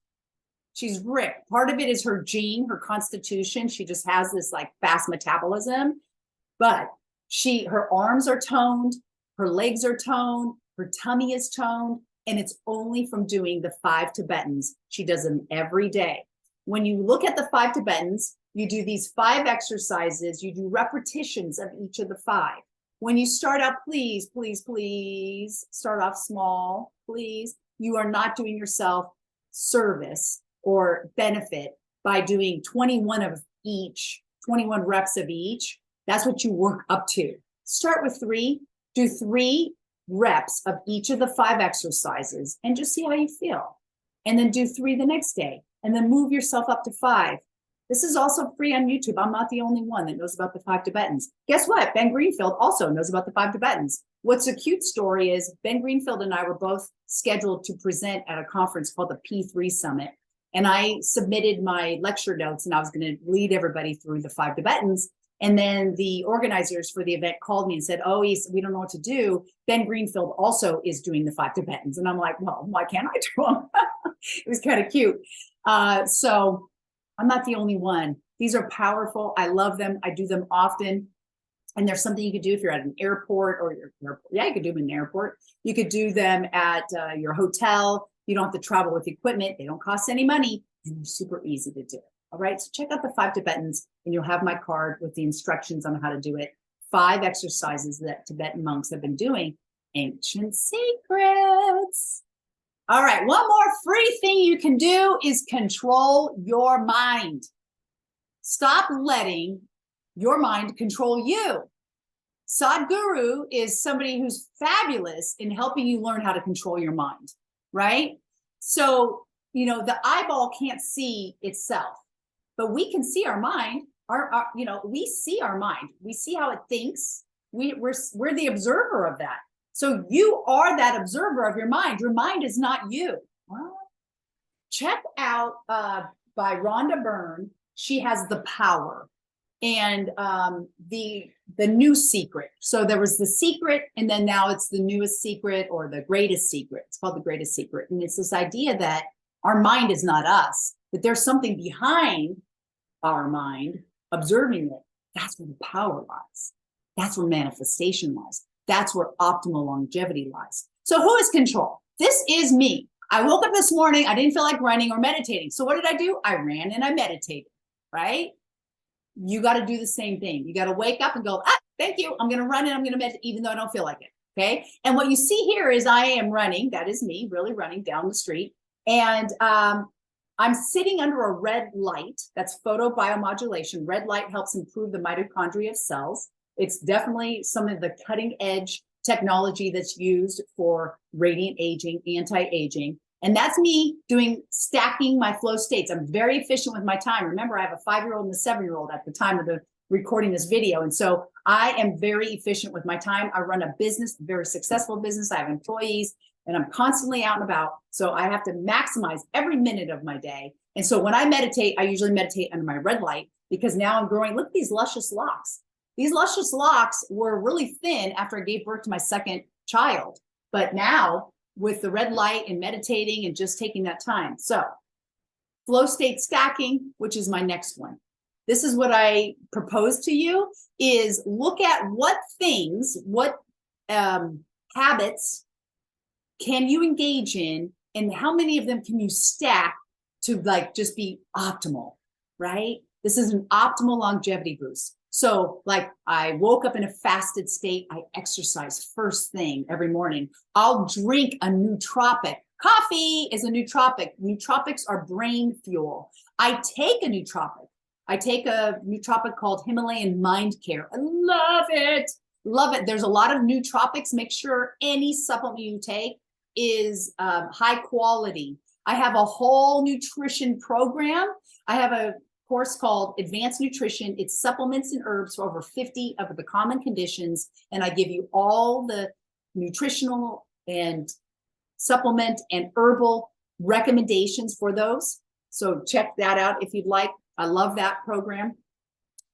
She's ripped. Part of it is her gene, her constitution. She just has this like fast metabolism, but her arms are toned, her legs are toned, her tummy is toned, and it's only from doing the 5 Tibetans. She does them every day. When you look at the 5 Tibetans, you do these 5 exercises, you do repetitions of each of the 5. When you start out, please, please, please start off small, please. You are not doing yourself service or benefit by doing 21 of each, 21 reps of each. That's what you work up to. Start with 3, do 3 reps of each of the 5 exercises and just see how you feel. And then do 3 the next day. And then move yourself up to 5. This is also free on YouTube. I'm not the only one that knows about the 5 Tibetans. Guess what? Ben Greenfield also knows about the 5 Tibetans. What's a cute story is Ben Greenfield and I were both scheduled to present at a conference called the P3 Summit. And I submitted my lecture notes, and I was going to lead everybody through the 5 Tibetans. And then the organizers for the event called me and said, oh, we don't know what to do. Ben Greenfield also is doing the 5 Tibetans. And I'm like, well, why can't I do them? It was kind of cute. So I'm not the only one. These are powerful. I love them. I do them often. And there's something you could do if you're at an airport or you could do them in an airport. You could do them at your hotel. You don't have to travel with equipment. They don't cost any money, and they're super easy to do. All right. So check out the 5 Tibetans, and you'll have my card with the instructions on how to do it. 5 exercises that Tibetan monks have been doing. Ancient secrets. All right, one more free thing you can do is control your mind. Stop letting your mind control you. Sadhguru is somebody who's fabulous in helping you learn how to control your mind, right? So, the eyeball can't see itself, but we can see our mind. We see our mind. We see how it thinks. We're the observer of that. So you are that observer of your mind. Your mind is not you. Well, check out by Rhonda Byrne. She has The Power, and the new secret. So there was The Secret, and then now it's the newest secret, or the greatest secret. It's called The Greatest Secret. And it's this idea that our mind is not us, that there's something behind our mind observing it. That's where the power lies. That's where manifestation lies. That's where optimal longevity lies. So who is control? This is me. I woke up this morning. I didn't feel like running or meditating. So what did I do? I ran and I meditated, right? You got to do the same thing. You got to wake up and go, thank you. I'm going to run and I'm going to meditate even though I don't feel like it. Okay. And what you see here is I am running. That is me really running down the street. And I'm sitting under a red light. That's photobiomodulation. Red light helps improve the mitochondria of cells. It's definitely some of the cutting edge technology that's used for radiant aging, anti-aging. And that's me stacking my flow states. I'm very efficient with my time. Remember, I have a 5-year-old and a 7-year-old at the time of the recording this video. And so I am very efficient with my time. I run a business, a very successful business. I have employees, and I'm constantly out and about. So I have to maximize every minute of my day. And so when I meditate, I usually meditate under my red light, because now I'm growing. Look at these luscious locks. These luscious locks were really thin after I gave birth to my 2nd child. But now with the red light and meditating and just taking that time. So flow state stacking, which is my next one. This is what I propose to you, is look at what habits can you engage in, and how many of them can you stack to just be optimal, right? This is an optimal longevity boost. So like I woke up in a fasted state. I exercise first thing every morning. I'll drink a nootropic. Coffee is a nootropic. Nootropics are brain fuel. I take a nootropic. I take a nootropic called Himalayan Mind Care. I love it. Love it. There's a lot of nootropics. Make sure any supplement you take is high quality. I have a whole nutrition program. I have a course called Advanced Nutrition. It's supplements and herbs for over 50 of the common conditions. And I give you all the nutritional and supplement and herbal recommendations for those. So check that out if you'd like. I love that program.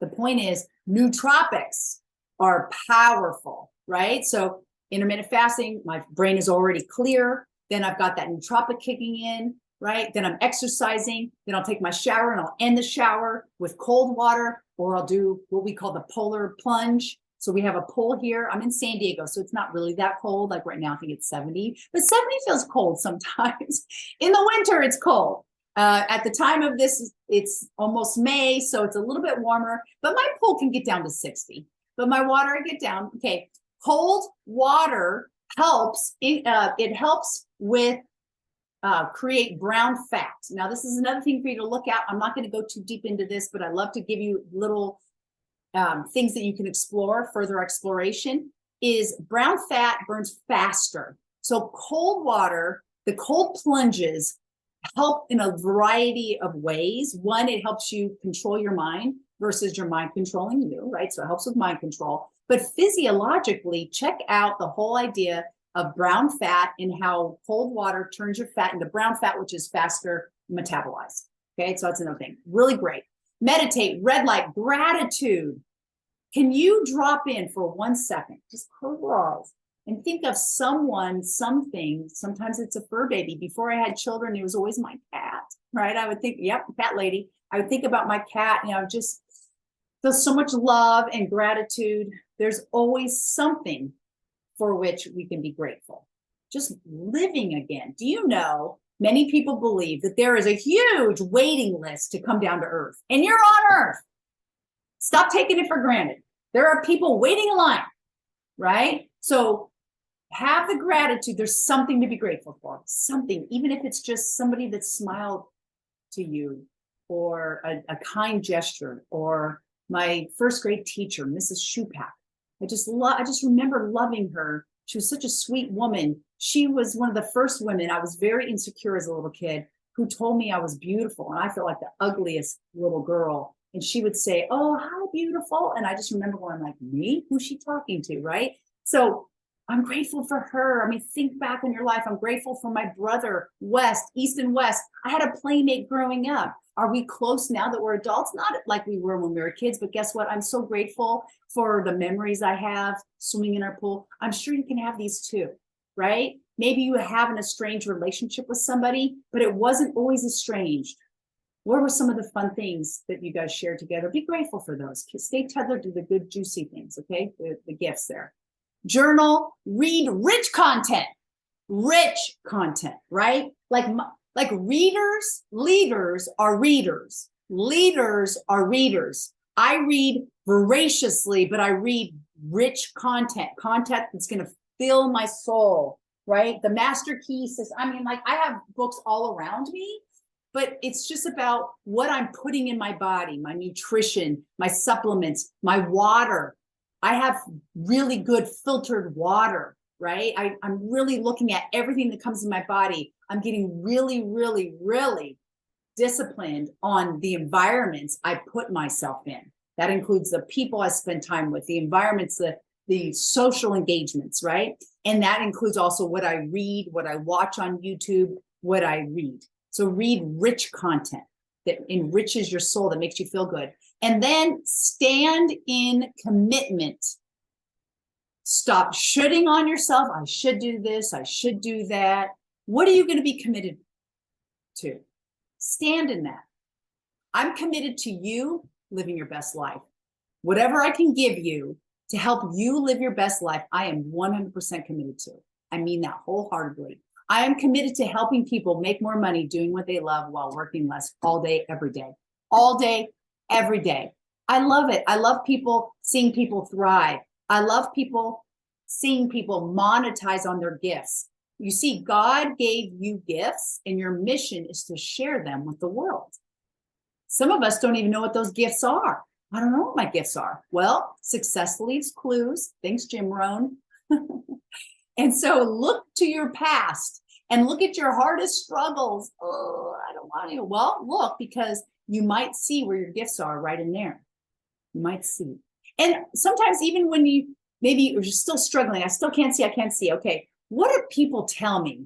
The point is, nootropics are powerful, right? So intermittent fasting, my brain is already clear. Then I've got that nootropic kicking in, right? Then I'm exercising. Then I'll take my shower and I'll end the shower with cold water, or I'll do what we call the polar plunge. So we have a pool here. I'm in San Diego, so it's not really that cold. Like right now, I think it's 70, but 70 feels cold sometimes. In the winter, it's cold. At the time of this, it's almost May, so it's a little bit warmer, but my pool can get down to 60. But my water, I get down. Okay, cold water helps. It helps with create brown fat. Now, this is another thing for you to look at. I'm not going to go too deep into this, but I love to give you little things that you can explore. Further exploration is brown fat burns faster. So cold water, the cold plunges help in a variety of ways. One, it helps you control your mind versus your mind controlling you, right? So it helps with mind control. But physiologically, check out the whole idea of brown fat and how cold water turns your fat into brown fat, which is faster metabolized. Okay, so that's another thing. Really great. Meditate, red light, gratitude. Can you drop in for 1 second? Just close your eyes and think of someone, something. Sometimes it's a fur baby. Before I had children, it was always my cat, right? I would think, yep, cat lady. I would think about my cat, just feel so much love and gratitude. There's always something for which we can be grateful. Just living again. Do you know, many people believe that there is a huge waiting list to come down to earth, and you're on earth. Stop taking it for granted. There are people waiting in line, right? So have the gratitude. There's something to be grateful for. Something, even if it's just somebody that smiled to you, or a kind gesture, or my first grade teacher, Mrs. Shupak. I just remember loving her. She was such a sweet woman. She was one of the first women. I was very insecure as a little kid, who told me I was beautiful. And I felt like the ugliest little girl. And she would say, "Oh, how beautiful." And I just remember going like, me? Who's she talking to, right? So I'm grateful for her. I mean, think back in your life. I'm grateful for my brother, West, East and West. I had a playmate growing up. Are we close now that we're adults? Not like we were when we were kids, but guess what? I'm so grateful for the memories I have swimming in our pool. I'm sure you can have these too, right? Maybe you have an estranged relationship with somebody, but it wasn't always estranged. What were some of the fun things that you guys shared together? Be grateful for those. Stay tethered to the good, juicy things, okay? The gifts there. Journal, read rich content, right? Like readers, leaders are readers. Leaders are readers. I read voraciously, but I read rich content that's going to fill my soul, right? The master key says, I have books all around me, but it's just about what I'm putting in my body, my nutrition, my supplements, my water. I have really good filtered water, right? I'm really looking at everything that comes in my body. I'm getting really, really, really disciplined on the environments I put myself in. That includes the people I spend time with, the environments, the social engagements, right? And that includes also what I read, what I watch on YouTube, what I read. So read rich content that enriches your soul, that makes you feel good. And then stand in commitment. Stop shooting on yourself. I should do this. I should do that. What are you going to be committed to? Stand in that. I'm committed to you living your best life. Whatever I can give you to help you live your best life, I am 100% committed to. I mean that wholeheartedly. I am committed to helping people make more money doing what they love while working less all day, every day. All day, every day. I love it. I love people seeing people thrive. I love people seeing people monetize on their gifts. You see, God gave you gifts, and your mission is to share them with the world. Some of us don't even know what those gifts are. I don't know what my gifts are. Well, success leaves clues. Thanks, Jim Rohn. And so look to your past and look at your hardest struggles. Oh, I don't want to. Well, look, because you might see where your gifts are right in there. You might see. And sometimes even when you maybe you're still struggling, I still can't see, I can't see. Okay, what do people tell me?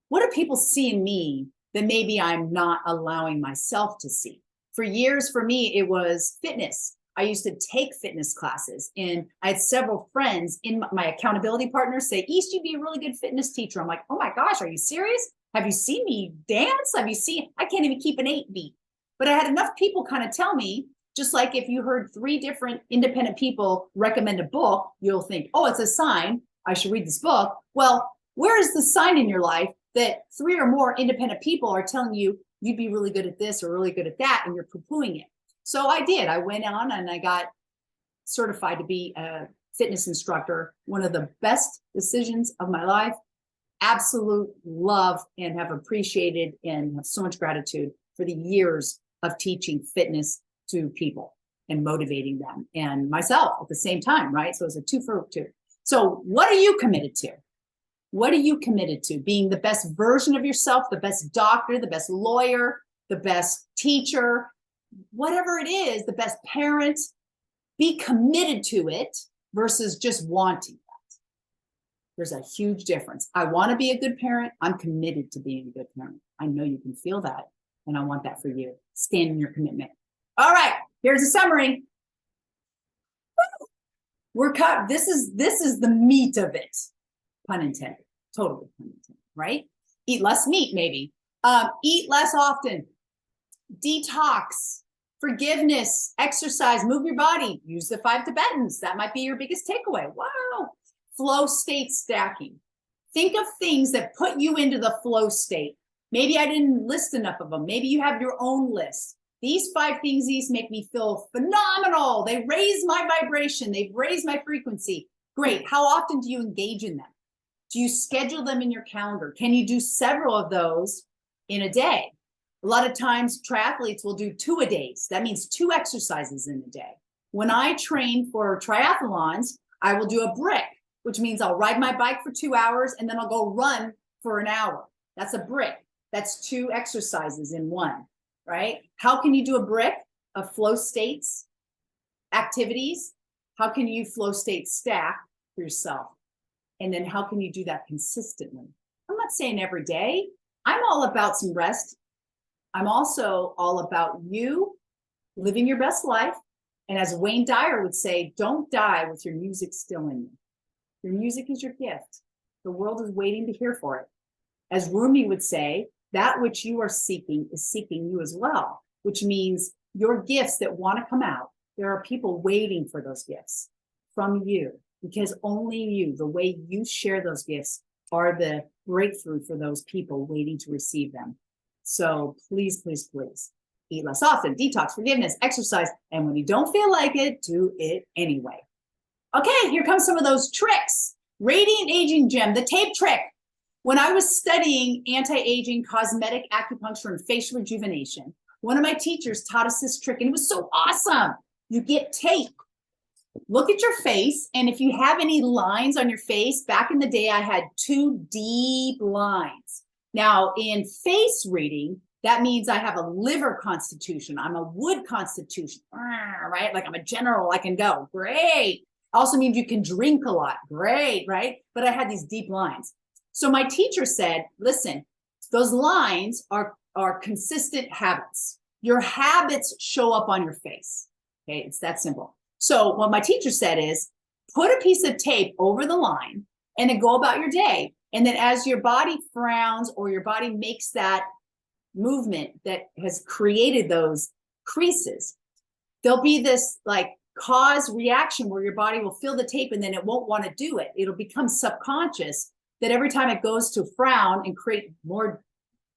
What do people see in me that maybe I'm not allowing myself to see? For years, for me, it was fitness. I used to take fitness classes, and I had several friends in my accountability partners say, East, you'd be a really good fitness teacher. I'm like, oh my gosh, are you serious? Have you seen me dance? Have you seen, I can't even keep an 8 beat. But I had enough people kind of tell me, just like if you heard 3 different independent people recommend a book, you'll think, oh, it's a sign I should read this book. Well, where is the sign in your life that 3 or more independent people are telling you you'd be really good at this or really good at that, and you're poo-pooing it? So I did. I went on and I got certified to be a fitness instructor. One of the best decisions of my life. Absolute love, and have appreciated and have so much gratitude for the years of teaching fitness to people and motivating them and myself at the same time, right? So it's a 2 for 2. So what are you committed to? What are you committed to? Being the best version of yourself, the best doctor, the best lawyer, the best teacher, whatever it is, the best parent. Be committed to it versus just wanting that. There's a huge difference. I want to be a good parent. I'm committed to being a good parent. I know you can feel that, and I want that for you. Stand in your commitment. All right, here's a summary. We're cut. This is the meat of it. Pun intended. Totally pun intended, right? Eat less meat, maybe. Eat less often. Detox, forgiveness, exercise, move your body, use the 5 Tibetans. That might be your biggest takeaway. Wow. Flow state stacking. Think of things that put you into the flow state. Maybe I didn't list enough of them. Maybe you have your own list. These 5 things make me feel phenomenal. They raise my vibration. They raise my frequency. Great. How often do you engage in them? Do you schedule them in your calendar? Can you do several of those in a day? A lot of times triathletes will do 2 a days. That means 2 exercises in a day. When I train for triathlons, I will do a brick, which means I'll ride my bike for 2 hours and then I'll go run for an hour. That's a brick. That's 2 exercises in one, right? How can you do a brick of flow states, activities? How can you flow state stack for yourself? And then how can you do that consistently? I'm not saying every day. I'm all about some rest. I'm also all about you living your best life. And as Wayne Dyer would say, don't die with your music still in you. Your music is your gift. The world is waiting to hear for it. As Rumi would say, that which you are seeking is seeking you as well, which means your gifts that want to come out, there are people waiting for those gifts from you, because only you, the way you share those gifts, are the breakthrough for those people waiting to receive them. So please, please, please eat less often, detox, forgiveness, exercise. And when you don't feel like it, do it anyway. Okay, here comes some of those tricks. Radiant aging gem, the tape trick. When I was studying anti-aging, cosmetic acupuncture, and facial rejuvenation, one of my teachers taught us this trick, and it was so awesome. You get tape. Look at your face, and if you have any lines on your face, back in the day, I had 2 deep lines. Now, in face reading, that means I have a liver constitution. I'm a wood constitution, right? Like I'm a general, I can go, great. Also means you can drink a lot, great, right? But I had these deep lines. So my teacher said, listen, those lines are consistent habits. Your habits show up on your face, okay? It's that simple. So what my teacher said is, put a piece of tape over the line and then go about your day. And then as your body frowns or your body makes that movement that has created those creases, there'll be this like cause reaction where your body will feel the tape and then it won't want to do it. It'll become subconscious that every time it goes to frown and create more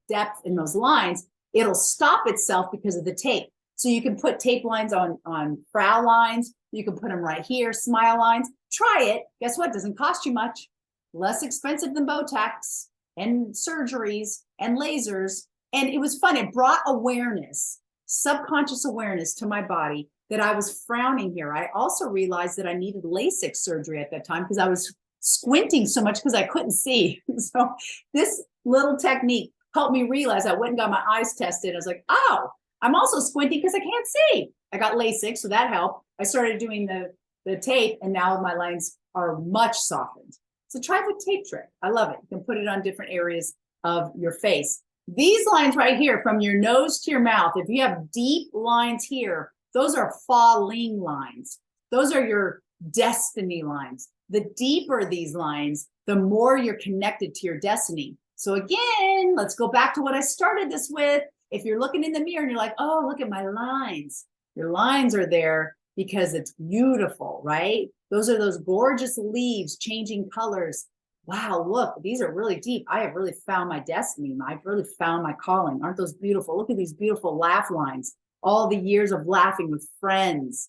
depth in those lines, it'll stop itself because of the tape. So you can put tape lines on frown lines. You can put them right here, smile lines. Try it. Guess what? It doesn't cost you much. Less expensive than Botox and surgeries and lasers. And it was fun. It brought awareness, subconscious awareness to my body that I was frowning here. I also realized that I needed LASIK surgery at that time because I was squinting so much because I couldn't see. So this little technique helped me realize. I went and got my eyes tested. I was like, oh, I'm also squinting because I can't see. I got LASIK, so that helped. I started doing the tape, and now my lines are much softened. So try the tape trick. I love it. You can put it on different areas of your face. These lines right here, from your nose to your mouth, if you have deep lines here, those are falling lines. Those are your destiny lines. The deeper these lines, the more you're connected to your destiny. So again, let's go back to what I started this with. If you're looking in the mirror and you're like, oh, look at my lines. Your lines are there because it's beautiful, right? Those are those gorgeous leaves changing colors. Wow, look, these are really deep. I have really found my destiny. I've really found my calling. Aren't those beautiful? Look at these beautiful laugh lines. All the years of laughing with friends,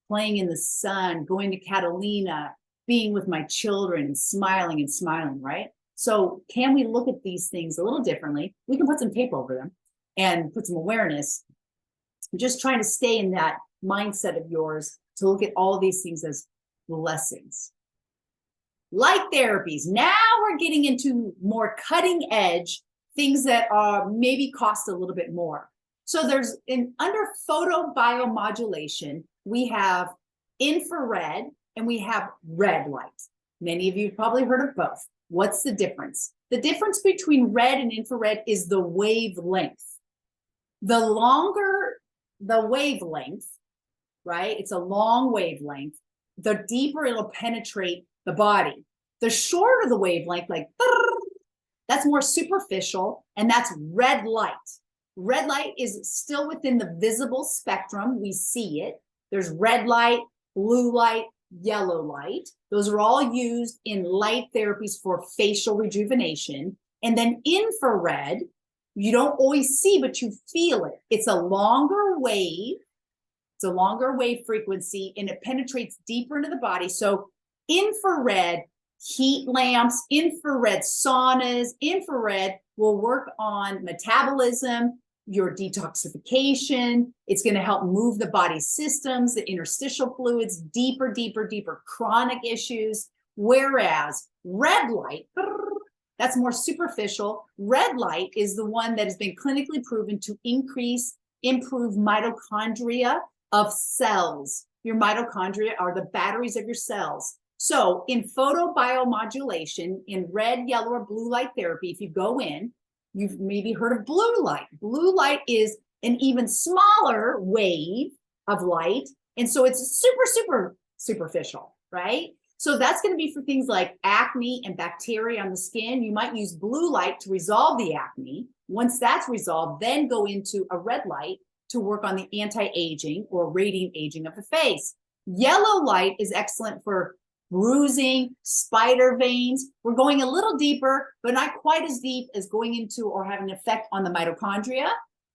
playing in the sun, going to Catalina, being with my children and smiling, right? So can we look at these things a little differently? We can put some tape over them and put some awareness. I'm just trying to stay in that mindset of yours to look at all these things as blessings. Light therapies. Now we're getting into more cutting edge things that maybe cost a little bit more. So there's under photobiomodulation, we have infrared and we have red light. Many of you have probably heard of both. What's the difference? The difference between red and infrared is the wavelength. The longer the wavelength, right? It's a long wavelength. The deeper it'll penetrate the body. The shorter the wavelength, like that's more superficial, and that's red light. Red light is still within the visible spectrum. We see it. There's red light, blue light, yellow light. Those are all used in light therapies for facial rejuvenation. And then infrared, you don't always see, but you feel it. It's a longer wave. It's a longer wave frequency, and it penetrates deeper into the body. So infrared heat lamps, infrared saunas, infrared will work on metabolism, your detoxification. It's going to help move the body's systems, the interstitial fluids, deeper, chronic issues. Whereas red light, that's more superficial. Red light is the one that has been clinically proven to improve mitochondria of cells. Your mitochondria are the batteries of your cells. So in photobiomodulation, in red, yellow, or blue light therapy, if you go in, you've maybe heard of blue light. Blue light is an even smaller wave of light. And so it's super superficial, right? So that's going to be for things like acne and bacteria on the skin. You might use blue light to resolve the acne. Once that's resolved, then go into a red light to work on the anti-aging or radiant aging of the face. Yellow light is excellent for bruising, spider veins. We're going a little deeper, but not quite as deep as going into or having an effect on the mitochondria.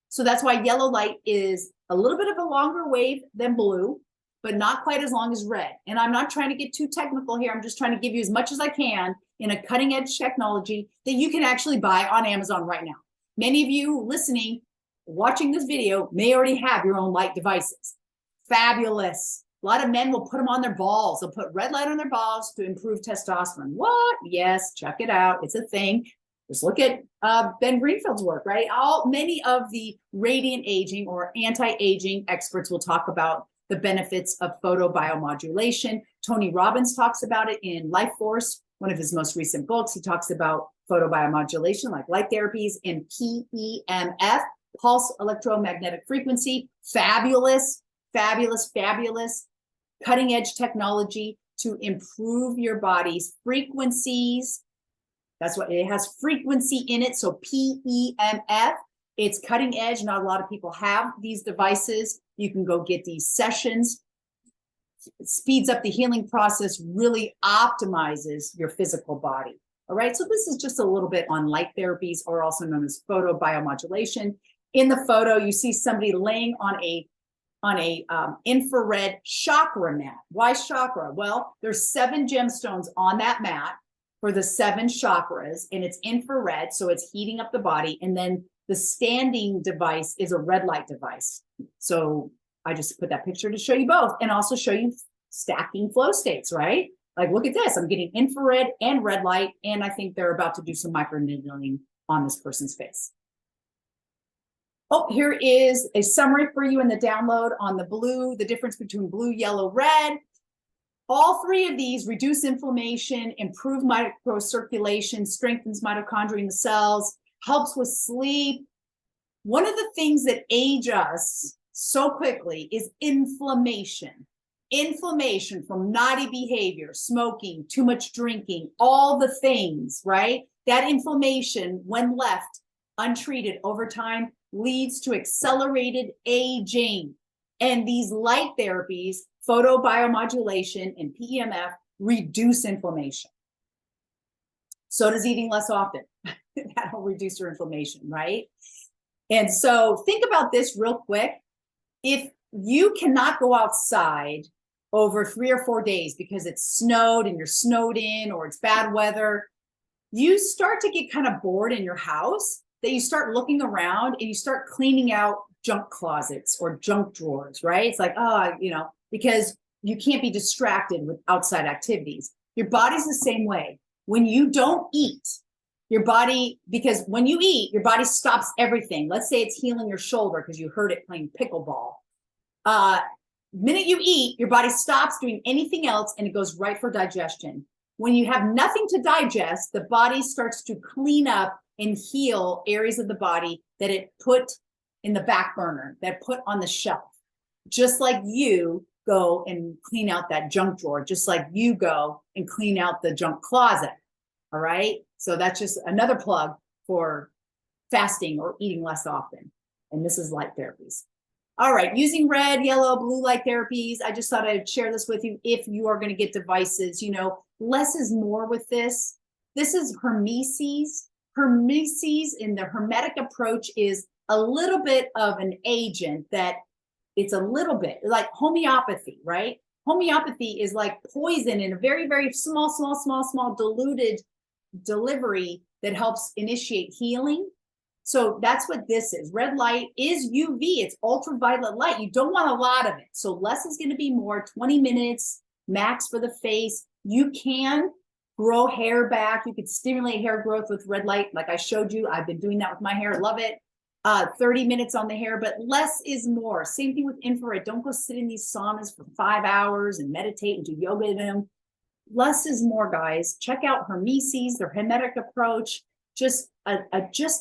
So that's why yellow light is a little bit of a longer wave than blue, but not quite as long as red. And I'm not trying to get too technical here. I'm just trying to give you as much as I can in a cutting edge technology that you can actually buy on Amazon right now. Many of you listening, watching this video may already have your own light devices. Fabulous. A lot of men will put them on their balls. They'll put red light on their balls to improve testosterone. What? Yes, check it out. It's a thing. Just look at Ben Greenfield's work, right? Many of the radiant aging or anti-aging experts will talk about the benefits of photobiomodulation. Tony Robbins talks about it in Life Force, one of his most recent books. He talks about photobiomodulation, like light therapies, and PEMF, pulse electromagnetic frequency. Fabulous. Cutting edge technology to improve your body's frequencies. That's what it has, frequency in it. So PEMF, it's cutting edge. Not a lot of people have these devices. You can go get these sessions. It speeds up the healing process, really optimizes your physical body. All right, so this is just a little bit on light therapies, or also known as photobiomodulation. In the photo, you see somebody laying on a on a infrared chakra mat. Why chakra? Well, there's 7 gemstones on that mat for the 7 chakras, and it's infrared, so it's heating up the body. And then the standing device is a red light device. So I just put that picture to show you both, and also show you stacking flow states, right? Like, look at this. I'm getting infrared and red light, and I think they're about to do some microneedling on this person's face. Oh, here is a summary for you in the download on the blue, the difference between blue, yellow, red. All 3 of these reduce inflammation, improve microcirculation, strengthens mitochondria in the cells, helps with sleep. One of the things that age us so quickly is inflammation. Inflammation from naughty behavior, smoking, too much drinking, all the things, right? That inflammation, when left untreated over time, leads to accelerated aging. And these light therapies, photobiomodulation and PEMF, reduce inflammation. So does eating less often. That'll reduce your inflammation, right? And so think about this real quick. If you cannot go outside over 3 or 4 days because it's snowed and you're snowed in, or it's bad weather, you start to get kind of bored in your house, that you start looking around and you start cleaning out junk closets or junk drawers, right? It's like, oh, you know, because you can't be distracted with outside activities. Your body's the same way. When you don't eat, your body, because when you eat, your body stops everything. Let's say it's healing your shoulder because you hurt it playing pickleball. Minute you eat, your body stops doing anything else and it goes right for digestion. When you have nothing to digest, the body starts to clean up and heal areas of the body that it put in the back burner, that put on the shelf. Just like you go and clean out that junk drawer, just like you go and clean out the junk closet. All right. So that's just another plug for fasting or eating less often. And this is light therapies. All right, using red, yellow, blue light therapies. I just thought I'd share this with you if you are going to get devices. You know, less is more with this. This is Hermeses. Hermeses in the Hermetic approach is a little bit of an agent that it's a little bit like homeopathy, right? Homeopathy is like poison in a very, very small diluted delivery that helps initiate healing. So that's what this is. Red light is UV. It's ultraviolet light. You don't want a lot of it. So less is going to be more. 20 minutes max for the face. You can grow hair back. You could stimulate hair growth with red light. Like I showed you, I've been doing that with my hair. Love it. 30 minutes on the hair, but less is more. Same thing with infrared. Don't go sit in these saunas for 5 hours and meditate and do yoga in them. Less is more, guys. Check out Hermeses, their Hermetic approach. Just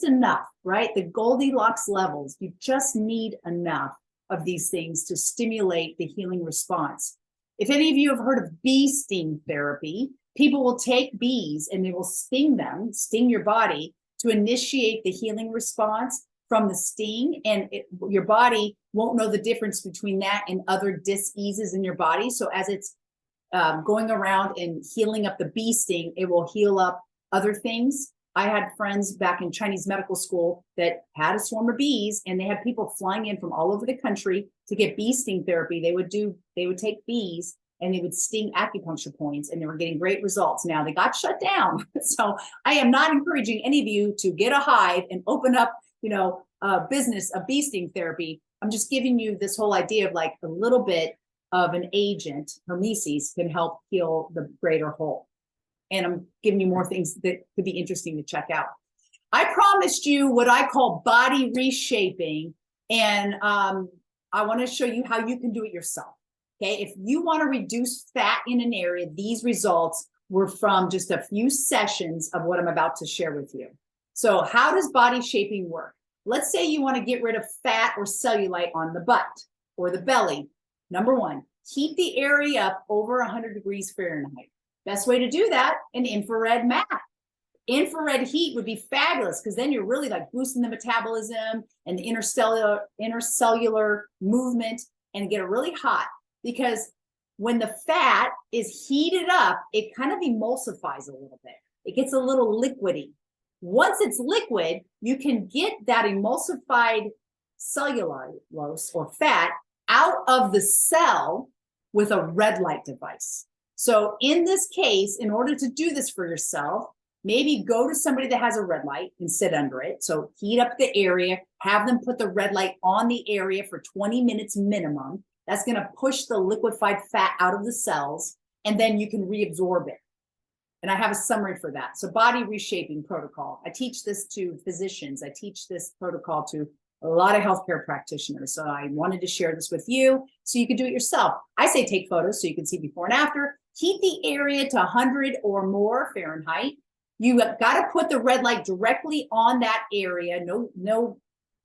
enough, right? The Goldilocks levels. You just need enough of these things to stimulate the healing response. If any of you have heard of bee sting therapy, people will take bees and they will sting them, sting your body to initiate the healing response from the sting. And your body won't know the difference between that and other dis-eases in your body. So as it's going around and healing up the bee sting, it will heal up other things. I had friends back in Chinese medical school that had a swarm of bees, and they had people flying in from all over the country to get bee sting therapy. They would take bees and they would sting acupuncture points, and they were getting great results. Now they got shut down. So I am not encouraging any of you to get a hive and open up, you know, a business of bee sting therapy. I'm just giving you this whole idea of like a little bit of an agent, Hermeses, can help heal the greater whole. And I'm giving you more things that could be interesting to check out. I promised you what I call body reshaping, and I want to show you how you can do it yourself. Okay, if you want to reduce fat in an area, these results were from just a few sessions of what I'm about to share with you. So how does body shaping work? Let's say you want to get rid of fat or cellulite on the butt or the belly. Number one, heat the area up over 100 degrees Fahrenheit. Best way to do that, an infrared mat. Infrared heat would be fabulous because then you're really like boosting the metabolism and the intercellular movement and get it really hot, because when the fat is heated up, it kind of emulsifies a little bit. It gets a little liquidy. Once it's liquid, you can get that emulsified cellulose or fat out of the cell with a red light device. So in this case, in order to do this for yourself, maybe go to somebody that has a red light and sit under it. So heat up the area, have them put the red light on the area for 20 minutes minimum. That's going to push the liquefied fat out of the cells, and then you can reabsorb it. And I have a summary for that. So body reshaping protocol. I teach this to physicians. I teach this protocol to a lot of healthcare practitioners. So I wanted to share this with you so you can do it yourself. I say take photos so you can see before and after. Heat the area to 100 or more Fahrenheit. You have got to put the red light directly on that area. No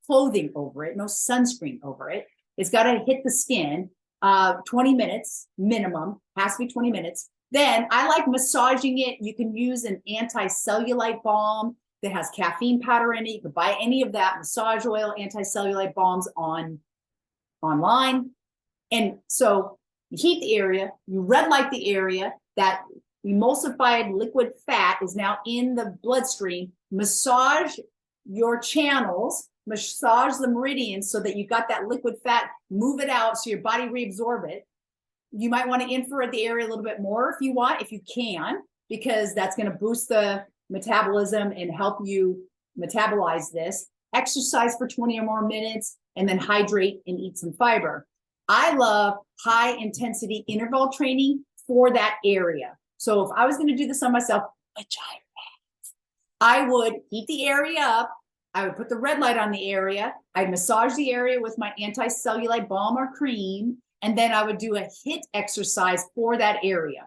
clothing over it, no sunscreen over it. It's got to hit the skin. 20 minutes minimum, has to be 20 minutes. Then I like massaging it. You can use an anti-cellulite balm that has caffeine powder in it. You can buy any of that massage oil, anti-cellulite balms online. And so you heat the area, you red light the area, that emulsified liquid fat is now in the bloodstream. Massage your channels, massage the meridians so that you got that liquid fat, move it out so your body reabsorb it. You might want to infrared the area a little bit more if you want, if you can, because that's going to boost the metabolism and help you metabolize this. Exercise for 20 or more minutes, and then hydrate and eat some fiber. I love high intensity interval training for that area. So if I was going to do this on myself, I would heat the area up. I would put the red light on the area. I'd massage the area with my anti-cellulite balm or cream. And then I would do a HIIT exercise for that area.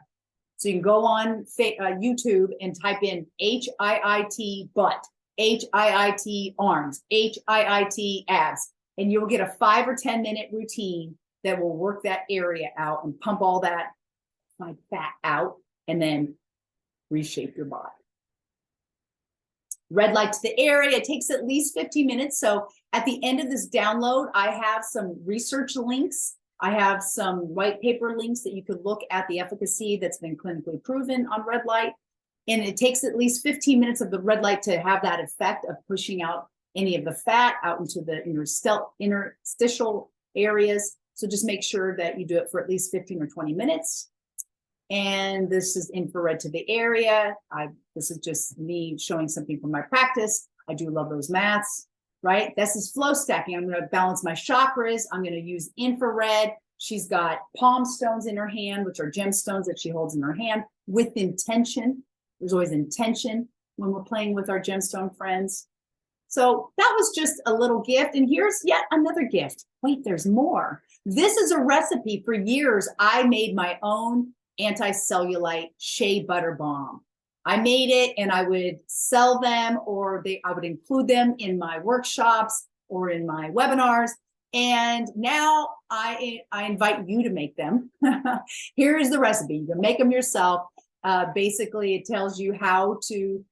So you can go on YouTube and type in HIIT butt, HIIT arms, HIIT abs, and you'll get a 5 or 10 minute routine that will work that area out and pump all that fat out and then reshape your body. Red light to the area, it takes at least 15 minutes. So at the end of this download, I have some research links. I have some white paper links that you could look at the efficacy that's been clinically proven on red light. And it takes at least 15 minutes of the red light to have that effect of pushing out any of the fat out into the interstitial areas. So just make sure that you do it for at least 15 or 20 minutes. And this is infrared to the area. This is just me showing something from my practice. I do love those mats, right? This is flow stacking. I'm going to balance my chakras. I'm going to use infrared. She's got palm stones in her hand, which are gemstones that she holds in her hand with intention. There's always intention when we're playing with our gemstone friends. So that was just a little gift. And here's yet another gift. Wait, there's more. This is a recipe. For years, I made my own anti-cellulite shea butter balm. I made it and I would sell them, or I would include them in my workshops or in my webinars. And now I invite you to make them. Here is the recipe. You can make them yourself. Basically, it tells you how to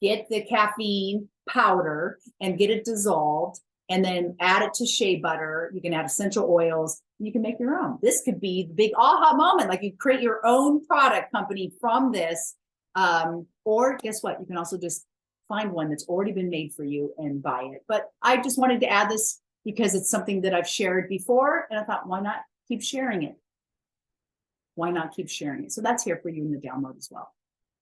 get the caffeine powder and get it dissolved, and then add it to shea butter. You can add essential oils. You can make your own. This could be the big aha moment. Like, you create your own product company from this. Or guess what? You can also just find one that's already been made for you and buy it. But I just wanted to add this because it's something that I've shared before. And I thought, why not keep sharing it? Why not keep sharing it? So that's here for you in the download as well.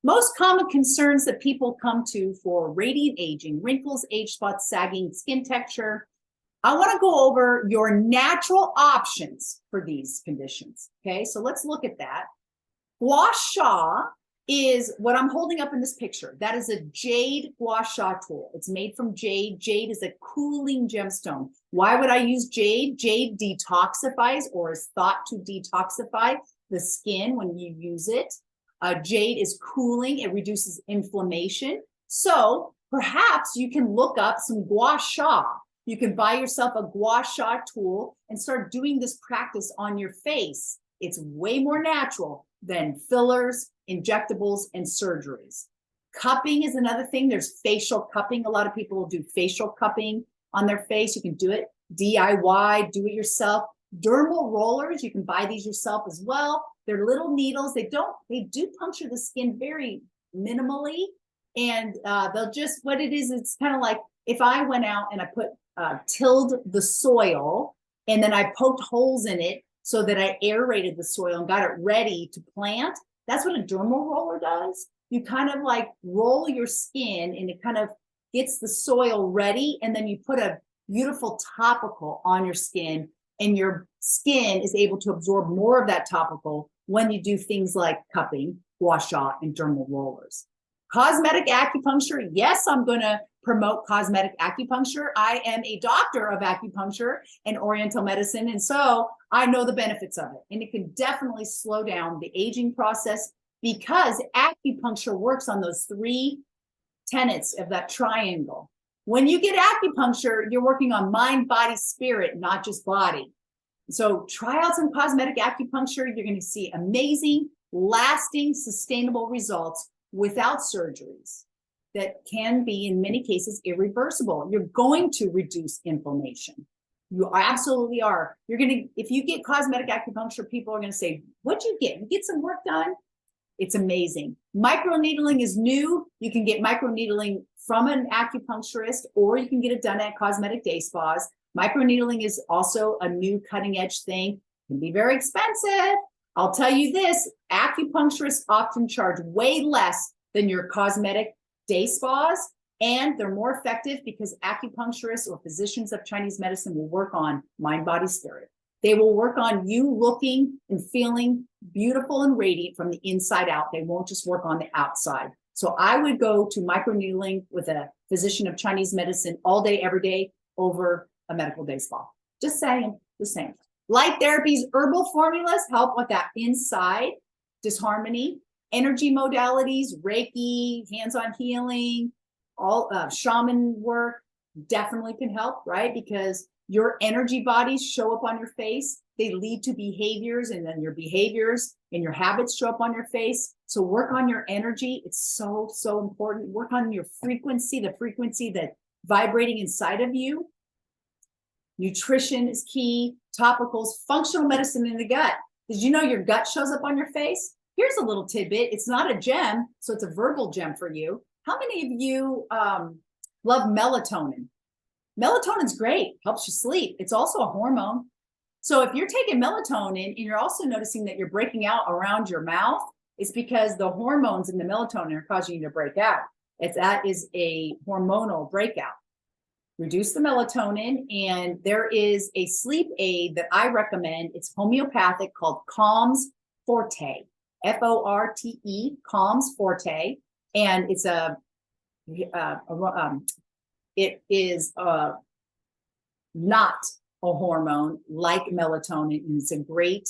Most common concerns that people come to for radiant aging: wrinkles, age spots, sagging skin texture. I want to go over your natural options for these conditions. Okay, so let's look at that. Gua sha is what I'm holding up in this picture. That is a jade gua sha tool. It's made from jade. Jade is a cooling gemstone. Why would I use jade? Jade detoxifies, or is thought to detoxify the skin when you use it. Jade is cooling. It reduces inflammation. So perhaps you can look up some gua sha. You can buy yourself a gua sha tool and start doing this practice on your face. It's way more natural than fillers, injectables, and surgeries. Cupping is another thing. There's facial cupping. A lot of people will do facial cupping on their face. You can do it DIY, do it yourself. Dermal rollers, you can buy these yourself as well. They're little needles. They do puncture the skin very minimally. And they'll just, what it is, it's kind of like if I went out and I tilled the soil And then I poked holes in it so that I aerated the soil and got it ready to plant. That's what a dermal roller does. You kind of like roll your skin and it kind of gets the soil ready. And then you put a beautiful topical on your skin, and your skin is able to absorb more of that topical when you do things like cupping, gua sha, and dermal rollers. Cosmetic acupuncture, yes, I'm going to promote cosmetic acupuncture. I am a doctor of acupuncture and oriental medicine, and so I know the benefits of it. And it can definitely slow down the aging process because acupuncture works on those 3 tenets of that triangle. When you get acupuncture, you're working on mind, body, spirit, not just body. So try out some cosmetic acupuncture. You're going to see amazing, lasting, sustainable results without surgeries that can be, in many cases, irreversible. You're going to reduce inflammation. You absolutely are. You're going to, if you get cosmetic acupuncture, people are going to say, what'd you get? You get some work done? It's amazing. Microneedling is new. You can get microneedling from an acupuncturist, or you can get it done at cosmetic day spas. Microneedling is also a new cutting edge thing. It can be very expensive. I'll tell you this, acupuncturists often charge way less than your cosmetic day spas, and they're more effective because acupuncturists or physicians of Chinese medicine will work on mind, body, spirit. They will work on you looking and feeling beautiful and radiant from the inside out. They won't just work on the outside. So I would go to microneedling with a physician of Chinese medicine all day, every day over a medical day spa. Just saying, the same. Light therapies, herbal formulas help with that inside disharmony. Energy modalities, Reiki, hands-on healing, all shaman work definitely can help, right? Because your energy bodies show up on your face. They lead to behaviors, and then your behaviors and your habits show up on your face. So work on your energy. It's so, so important. Work on your frequency, the frequency that's vibrating inside of you. Nutrition is key. Topicals, functional medicine in the gut. Did you know your gut shows up on your face? Here's a little tidbit. It's not a gem, so it's a verbal gem for you. How many of you love melatonin? Melatonin's great, helps you sleep. It's also a hormone. So if you're taking melatonin and you're also noticing that you're breaking out around your mouth, it's because the hormones in the melatonin are causing you to break out. That is a hormonal breakout. Reduce the melatonin, and there is a sleep aid that I recommend. It's homeopathic, called Calms Forte, Forte, Calms Forte, and it's it is not a hormone like melatonin, and it's a great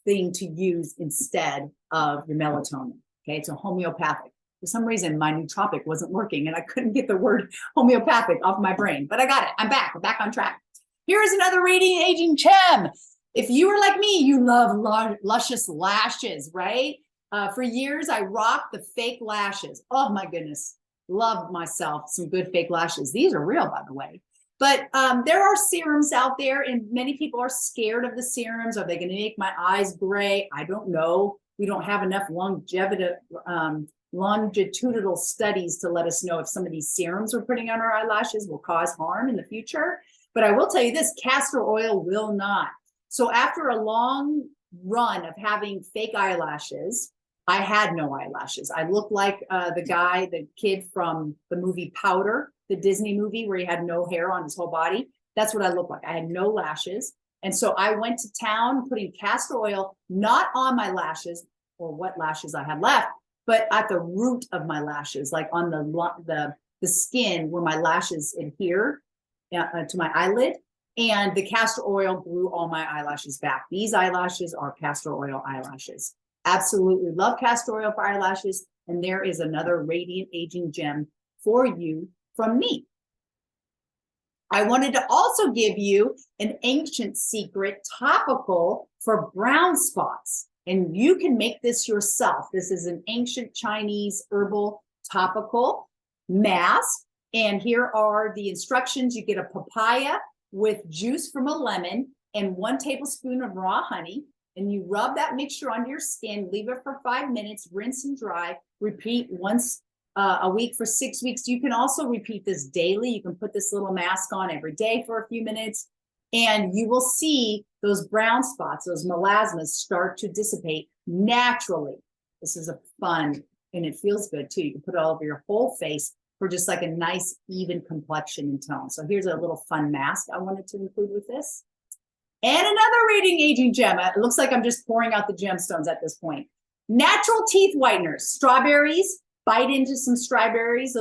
thing to use instead of your melatonin. Okay, it's a homeopathic. For some reason, my nootropic wasn't working and I couldn't get the word homeopathic off my brain, but I got it. I'm back on track. Here is another radiant aging gem. If you are like me, you love luscious lashes, right? For years, I rocked the fake lashes. Oh my goodness, love myself some good fake lashes. These are real, by the way. But there are serums out there, and many people are scared of the serums. Are they going to make my eyes gray? I don't know. We don't have enough longitudinal studies to let us know if some of these serums we're putting on our eyelashes will cause harm in the future. But I will tell you this, castor oil will not. So after a long run of having fake eyelashes, I had no eyelashes. I looked like the kid from the movie Powder, the Disney movie where he had no hair on his whole body. That's what I looked like. I had no lashes. And so I went to town putting castor oil, not on my lashes or what lashes I had left, but at the root of my lashes, like on the skin where my lashes adhere to my eyelid. And the castor oil grew all my eyelashes back. These eyelashes are castor oil eyelashes. Absolutely love castor oil for eyelashes. And there is another radiant aging gem for you from me. I wanted to also give you an ancient secret topical for brown spots. And you can make this yourself. This is an ancient Chinese herbal topical mask. And here are the instructions. You get a papaya with juice from a lemon and 1 tablespoon of raw honey. And you rub that mixture onto your skin, leave it for 5 minutes, rinse and dry, repeat once a week for 6 weeks. You can also repeat this daily. You can put this little mask on every day for a few minutes. And you will see those brown spots, those melasmas start to dissipate naturally. This is a fun, and it feels good too. You can put it all over your whole face for just like a nice, even complexion and tone. So here's a little fun mask I wanted to include with this. And another radiant aging gem. It looks like I'm just pouring out the gemstones at this point. Natural teeth whiteners, strawberries. Bite into some strawberries.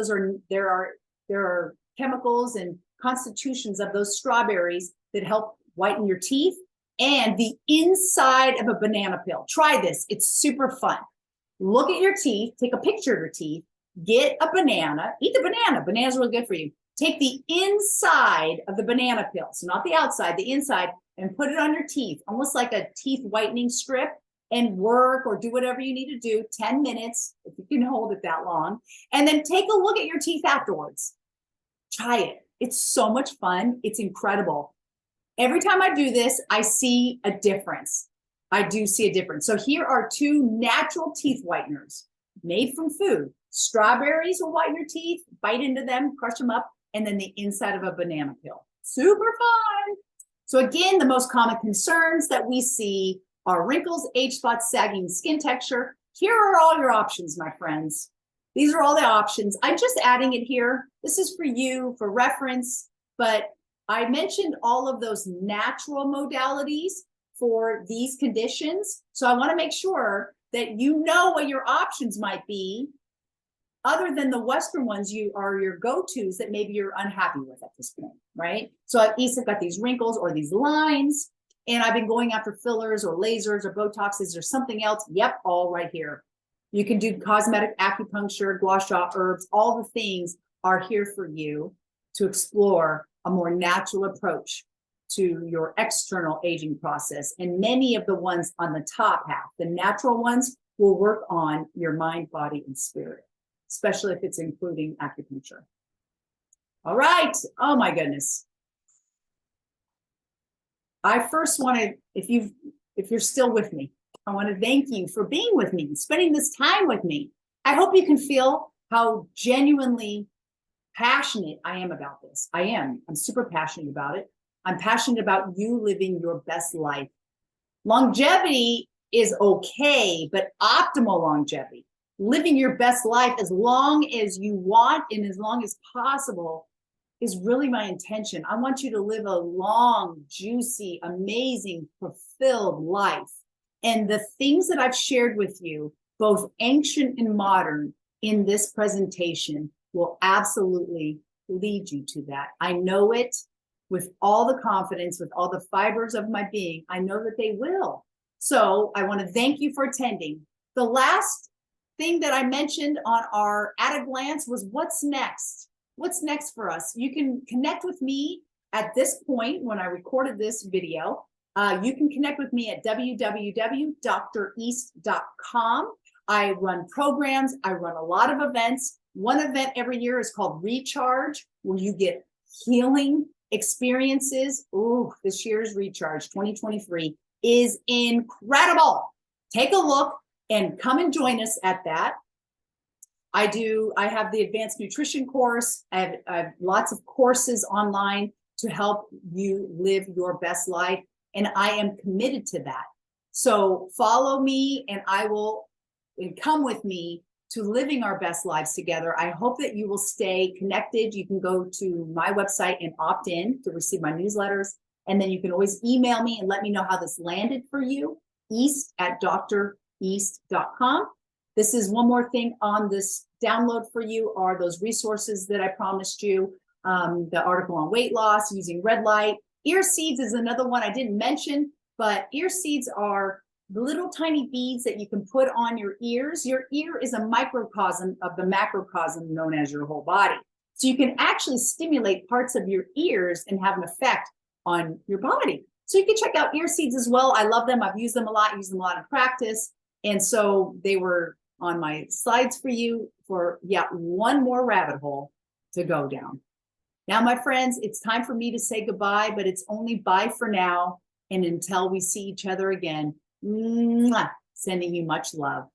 There are chemicals and constitutions of those strawberries that help whiten your teeth, and the inside of a banana peel. Try this. It's super fun. Look at your teeth. Take a picture of your teeth. Get a banana. Eat the banana. Banana's really good for you. Take the inside of the banana peel, so not the outside, the inside, and put it on your teeth, almost like a teeth whitening strip, and work or do whatever you need to do, 10 minutes, if you can hold it that long, and then take a look at your teeth afterwards. Try it. It's so much fun. It's incredible. Every time I do this, I see a difference. I do see a difference. So here are two natural teeth whiteners made from food. Strawberries will whiten your teeth, bite into them, crush them up, and then the inside of a banana peel. Super fun. So again, the most common concerns that we see are wrinkles, age spots, sagging skin texture. Here are all your options, my friends. These are all the options. I'm just adding it here. This is for you, for reference, but I mentioned all of those natural modalities for these conditions. So I want to make sure that you know what your options might be, other than the Western ones you are your go-tos that maybe you're unhappy with at this point, right? So at least I've got these wrinkles or these lines, and I've been going after fillers or lasers or Botoxes or something else. Yep, all right here. You can do cosmetic acupuncture, gua sha herbs, all the things are here for you to explore a more natural approach to your external aging process. And many of the ones on the top half, the natural ones, will work on your mind, body, and spirit, especially if it's including acupuncture. All right. Oh my goodness. I first want to, if you're still with me, I want to thank you for being with me, spending this time with me. I hope you can feel how genuinely passionate I am about this. I am. I'm super passionate about it. I'm passionate about you living your best life. Longevity is okay, but optimal longevity, living your best life as long as you want and as long as possible, is really my intention. I want you to live a long, juicy, amazing, fulfilled life. And the things that I've shared with you, both ancient and modern, in this presentation will absolutely lead you to that. I know it with all the confidence, with all the fibers of my being. I know that they will. So I want to thank you for attending. The last thing that I mentioned on our At a Glance was what's next? What's next for us? You can connect with me at this point when I recorded this video. You can connect with me at www.dreast.com. I run programs. I run a lot of events. One event every year is called Recharge, where you get healing experiences. Ooh, this year's Recharge 2023 is incredible. Take a look and come and join us at that. I have the advanced nutrition course. I have lots of courses online to help you live your best life. And I am committed to that. So follow me and come with me to living our best lives together. I hope that you will stay connected. You can go to my website and opt in to receive my newsletters. And then you can always email me and let me know how this landed for you, east@dreast.com. This is one more thing on this download for you are those resources that I promised you. The article on weight loss using red light. Ear seeds is another one I didn't mention, but ear seeds are the little tiny beads that you can put on your ears. Your ear is a microcosm of the macrocosm known as your whole body. So you can actually stimulate parts of your ears and have an effect on your body. So you can check out ear seeds as well. I love them. I've used them a lot in practice. And so they were on my slides for you for yet one more rabbit hole to go down. Now, my friends, it's time for me to say goodbye, but it's only bye for now. And until we see each other again, sending you much love.